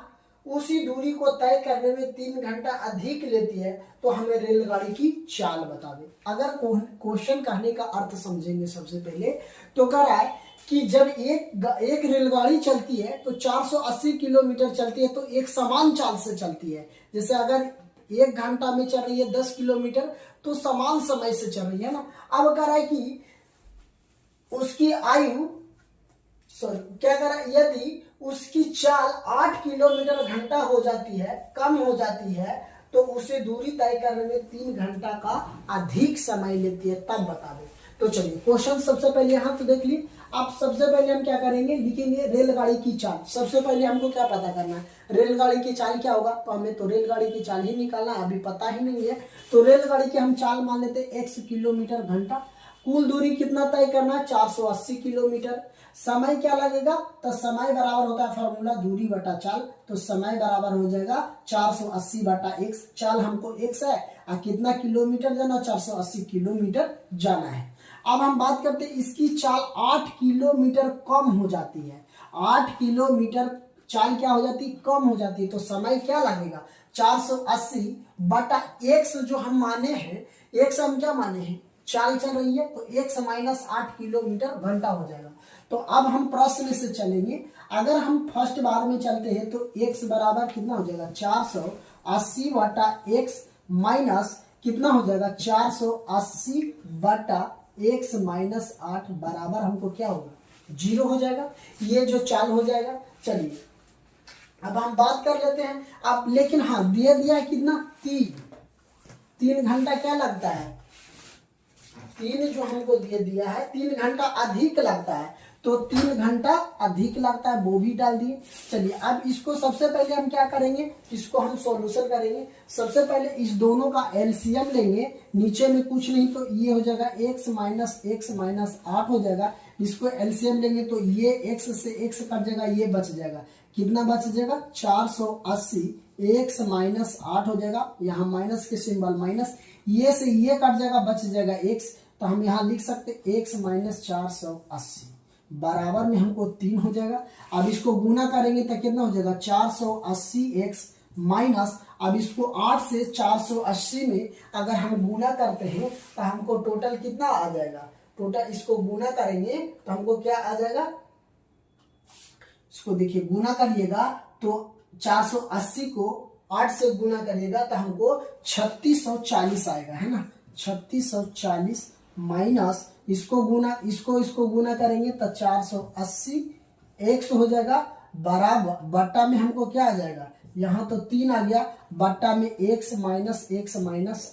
उसी दूरी को तय करने में 3 घंटा अधिक लेती है, तो हमें रेलगाड़ी की चाल बता दे। अगर क्वेश्चन कहने का अर्थ समझेंगे सबसे पहले तो कह रहा है कि जब एक रेलगाड़ी चलती है तो 480 किलोमीटर चलती है तो एक समान चाल से चलती है। जैसे अगर 1 घंटा में चल रही है 10 किलोमीटर तो समान समय से चल रही है ना। अब कह रहा है कि उसकी आयु क्या कर रहा है, यदि उसकी चाल 8 किलोमीटर घंटा हो जाती है कम हो जाती है तो उसे दूरी तय करने में 3 घंटा का अधिक समय लेती है, तब बता दे। तो चलिए क्वेश्चन सबसे पहले यहाँ तो देख ली। अब सबसे पहले हम क्या करेंगे, लिखेंगे रेलगाड़ी की चाल। सबसे पहले हमको क्या पता करना है, रेलगाड़ी की चाल क्या होगा, तो हमें तो रेलगाड़ी की चाल ही निकालना अभी पता ही नहीं है। तो रेलगाड़ी की हम चाल मान लेते हैं x किलोमीटर घंटा। कुल दूरी कितना तय करना है 480 किलोमीटर। समय क्या लगेगा, तो समय बराबर होता है फॉर्मूला दूरी बटा चाल। तो समय बराबर हो जाएगा 480 बटा x। चाल हमको x है और कितना किलोमीटर जाना 480 किलोमीटर जाना है। अब हम बात करते हैं इसकी चाल 8 किलोमीटर कम हो जाती है। 8 किलोमीटर चाल क्या हो जाती है कम हो जाती है। तो समय क्या लगेगा 480 बटा x जो हम माने हैं, x हम क्या माने हैं चाल चल रही है तो x माइनस 8 किलोमीटर घंटा हो जाएगा। तो अब हम प्रश्न से चलेंगे। अगर हम फर्स्ट बार में चलते हैं तो x बराबर कितना हो जाएगा 480 बटा x माइनस कितना हो जाएगा 480 बटा x माइनस 8 बराबर हमको क्या होगा 0 हो जाएगा। ये जो चाल हो जाएगा। चलिए अब हम बात कर लेते हैं। अब लेकिन हाँ दिया कितना 3 घंटा क्या लगता है, 3 जो हमको दिया है 3 घंटा अधिक लगता है। तो 3 घंटा अधिक लगता है वो भी डाल दिए। चलिए अब इसको सबसे पहले हम क्या करेंगे, इसको हम सॉल्यूशन करेंगे। सबसे पहले इस दोनों का एलसीएम लेंगे। नीचे में कुछ नहीं तो ये हो जाएगा x माइनस 8 हो जाएगा। इसको एलसीएम लेंगे तो ये x से x कट जाएगा, ये बच जाएगा। कितना बच जाएगा 480 x माइनस 8 हो जाएगा। यहाँ माइनस के सिंबल माइनस, ये से ये कट जाएगा बच जाएगा x। तो हम यहाँ लिख सकते x माइनस 480 बराबर में हमको 3 हो जाएगा। अब इसको गुना करेंगे तो कितना हो जाएगा 480x माइनस, अब इसको 8 से 480 में अगर हम गुना करते हैं तो हमको टोटल कितना आ जाएगा, टोटल इसको गुना करेंगे तो हमको क्या आ जाएगा, इसको देखिए गुना करिएगा तो 480 को 8 से गुना करिएगा तो हमको 3640 आएगा, है ना। 3640 माइनस इसको गुना करेंगे तो 480 x हो जाएगा बराबर बट्टा में हमको क्या आ जाएगा, यहाँ तो 3 आ गया, बट्टा में x माइनस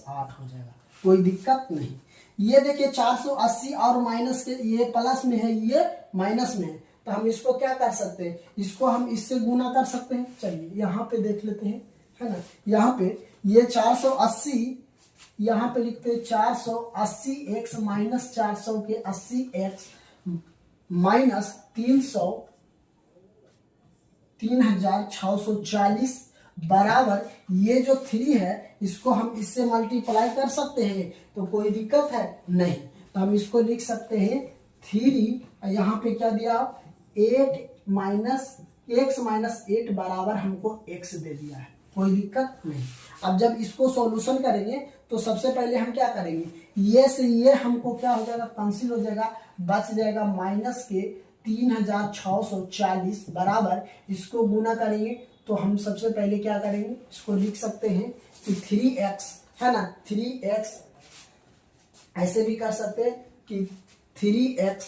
8 हो जाएगा। कोई दिक्कत नहीं। ये देखिए 480 और माइनस के, ये प्लस में है ये माइनस में है, तो हम इसको क्या कर सकते हैं, इसको हम इससे गुना कर सकते हैं। चलिए यहाँ पे देख लेते हैं, है ना। यहाँ पे ये 480, यहाँ पे लिखते हैं 480 x माइनस 400 के 80 x माइनस 3640 बराबर ये जो 3 है इसको हम इससे मल्टीप्लाई कर सकते हैं, तो कोई दिक्कत है नहीं। तो हम इसको लिख सकते हैं 3, यहाँ पे क्या दिया 8 माइनस x माइनस 8 बराबर हमको x दे दिया है, कोई दिक्कत नहीं। अब जब इसको सॉल्यूशन करेंगे तो सबसे पहले हम क्या करेंगे, ये से ये हमको क्या हो जाएगा, कैंसिल हो जाएगा, बच जाएगा माइनस के 3640 बराबर, इसको गुना करेंगे तो हम सबसे पहले क्या करेंगे, इसको लिख सकते हैं कि 3x, है ना, 3x ऐसे भी कर सकते हैं कि 3x,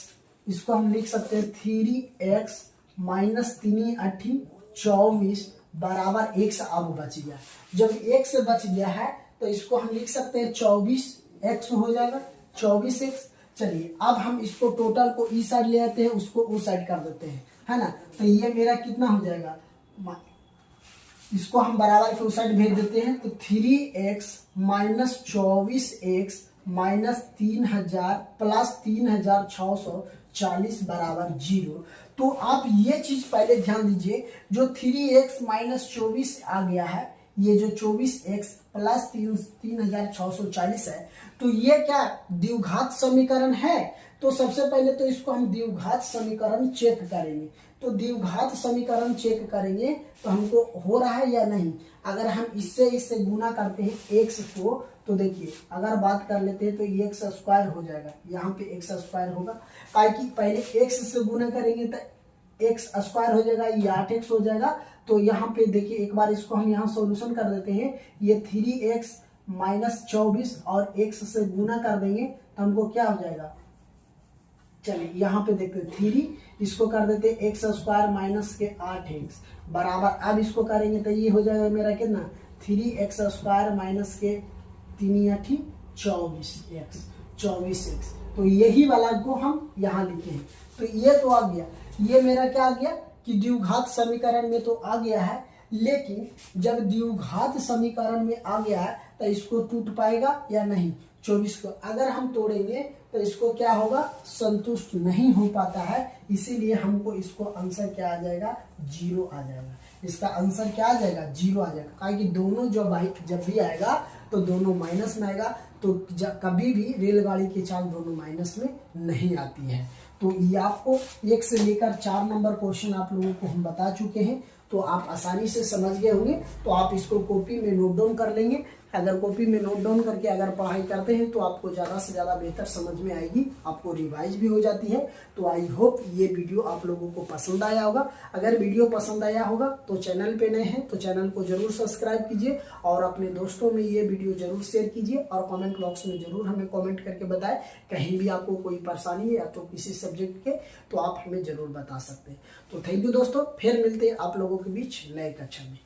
इसको हम लिख सकते हैं 3x माइनस 3 8 24 बराबर x अब बच गया। जब x बच गया है तो इसको हम लिख सकते हैं 24x हो जाएगा, 24x। चलिए अब हम इसको टोटल को इस साइड ले आते हैं, उसको उस साइड कर देते हैं, है ना। तो ये मेरा कितना हो जाएगा, इसको हम बराबर के उस साइड भेज देते हैं, तो 3x minus 24x minus 3000 plus 3640 बराबर 0। तो आप ये चीज पहले ध्यान दीजिए, जो 3x माइनस 24 आ गया है, ये जो 24x प्लस 3640 है, तो ये क्या द्विघात समीकरण है। तो सबसे पहले तो इसको हम द्विघात समीकरण चेक करेंगे। तो द्विघात समीकरण चेक करेंगे तो हमको हो रहा है या नहीं। अगर हम इससे गुना करते हैं x को, तो देखिए अगर बात कर लेते हैं तो x स्क्वायर हो जाएगा, यहाँ पे x स्क्वायर होगा, ताकि पहले x से गुना करेंगे तो x स्क्वायर हो जाएगा, ये 8x हो जाएगा। तो यहाँ पे देखिए एक बार इसको हम यहाँ सॉल्यूशन कर देते हैं, ये 3x माइनस 24 और x से गुना कर देंगे तो हमको क्या हो जाएगा, चलिए यहाँ पे देखते हैं 3, इसको कर देते हैं x स्क्वायर माइनस के 8x बराबर, अब इसको करेंगे तो ये हो जाएगा मेरा कितना 3x स्क्वायर माइनस के 3 8 24x। तो यही वाला को हम यहाँ लिखे हैं। तो ये तो आ गया, ये मेरा क्या आ गया कि द्विघात समीकरण में तो आ गया है, लेकिन जब द्विघात समीकरण में आ गया है तो इसको टूट पाएगा या नहीं। 24 को अगर हम तोड़ेंगे तो इसको क्या होगा, संतुष्ट नहीं हो पाता है, इसीलिए हमको इसको आंसर क्या आ जाएगा, 0 आ जाएगा। इसका आंसर क्या आ जाएगा, 0 आ जाएगा, क्योंकि दोनों जब भी आएगा तो दोनों माइनस में आएगा। तो कभी भी रेलगाड़ी की चाल दोनों माइनस में नहीं आती है। तो ये आपको 1 से लेकर 4 नंबर क्वेश्चन आप लोगों को हम बता चुके हैं, तो आप आसानी से समझ गए होंगे। तो आप इसको कॉपी में नोट डाउन कर लेंगे। अगर कॉपी में नोट डाउन करके अगर पढ़ाई करते हैं तो आपको ज़्यादा से ज़्यादा बेहतर समझ में आएगी, आपको रिवाइज भी हो जाती है। तो आई होप ये वीडियो आप लोगों को पसंद आया होगा। अगर वीडियो पसंद आया होगा तो चैनल पे नए हैं तो चैनल को जरूर सब्सक्राइब कीजिए और अपने दोस्तों में ये वीडियो जरूर शेयर कीजिए और कमेंट बॉक्स में जरूर हमें कमेंट करके बताएं। कहीं भी आपको कोई परेशानी है या तो किसी सब्जेक्ट के, तो आप हमें जरूर बता सकते हैं। तो थैंक यू दोस्तों, फिर मिलते हैं आप लोगों के बीच नए कक्षा में।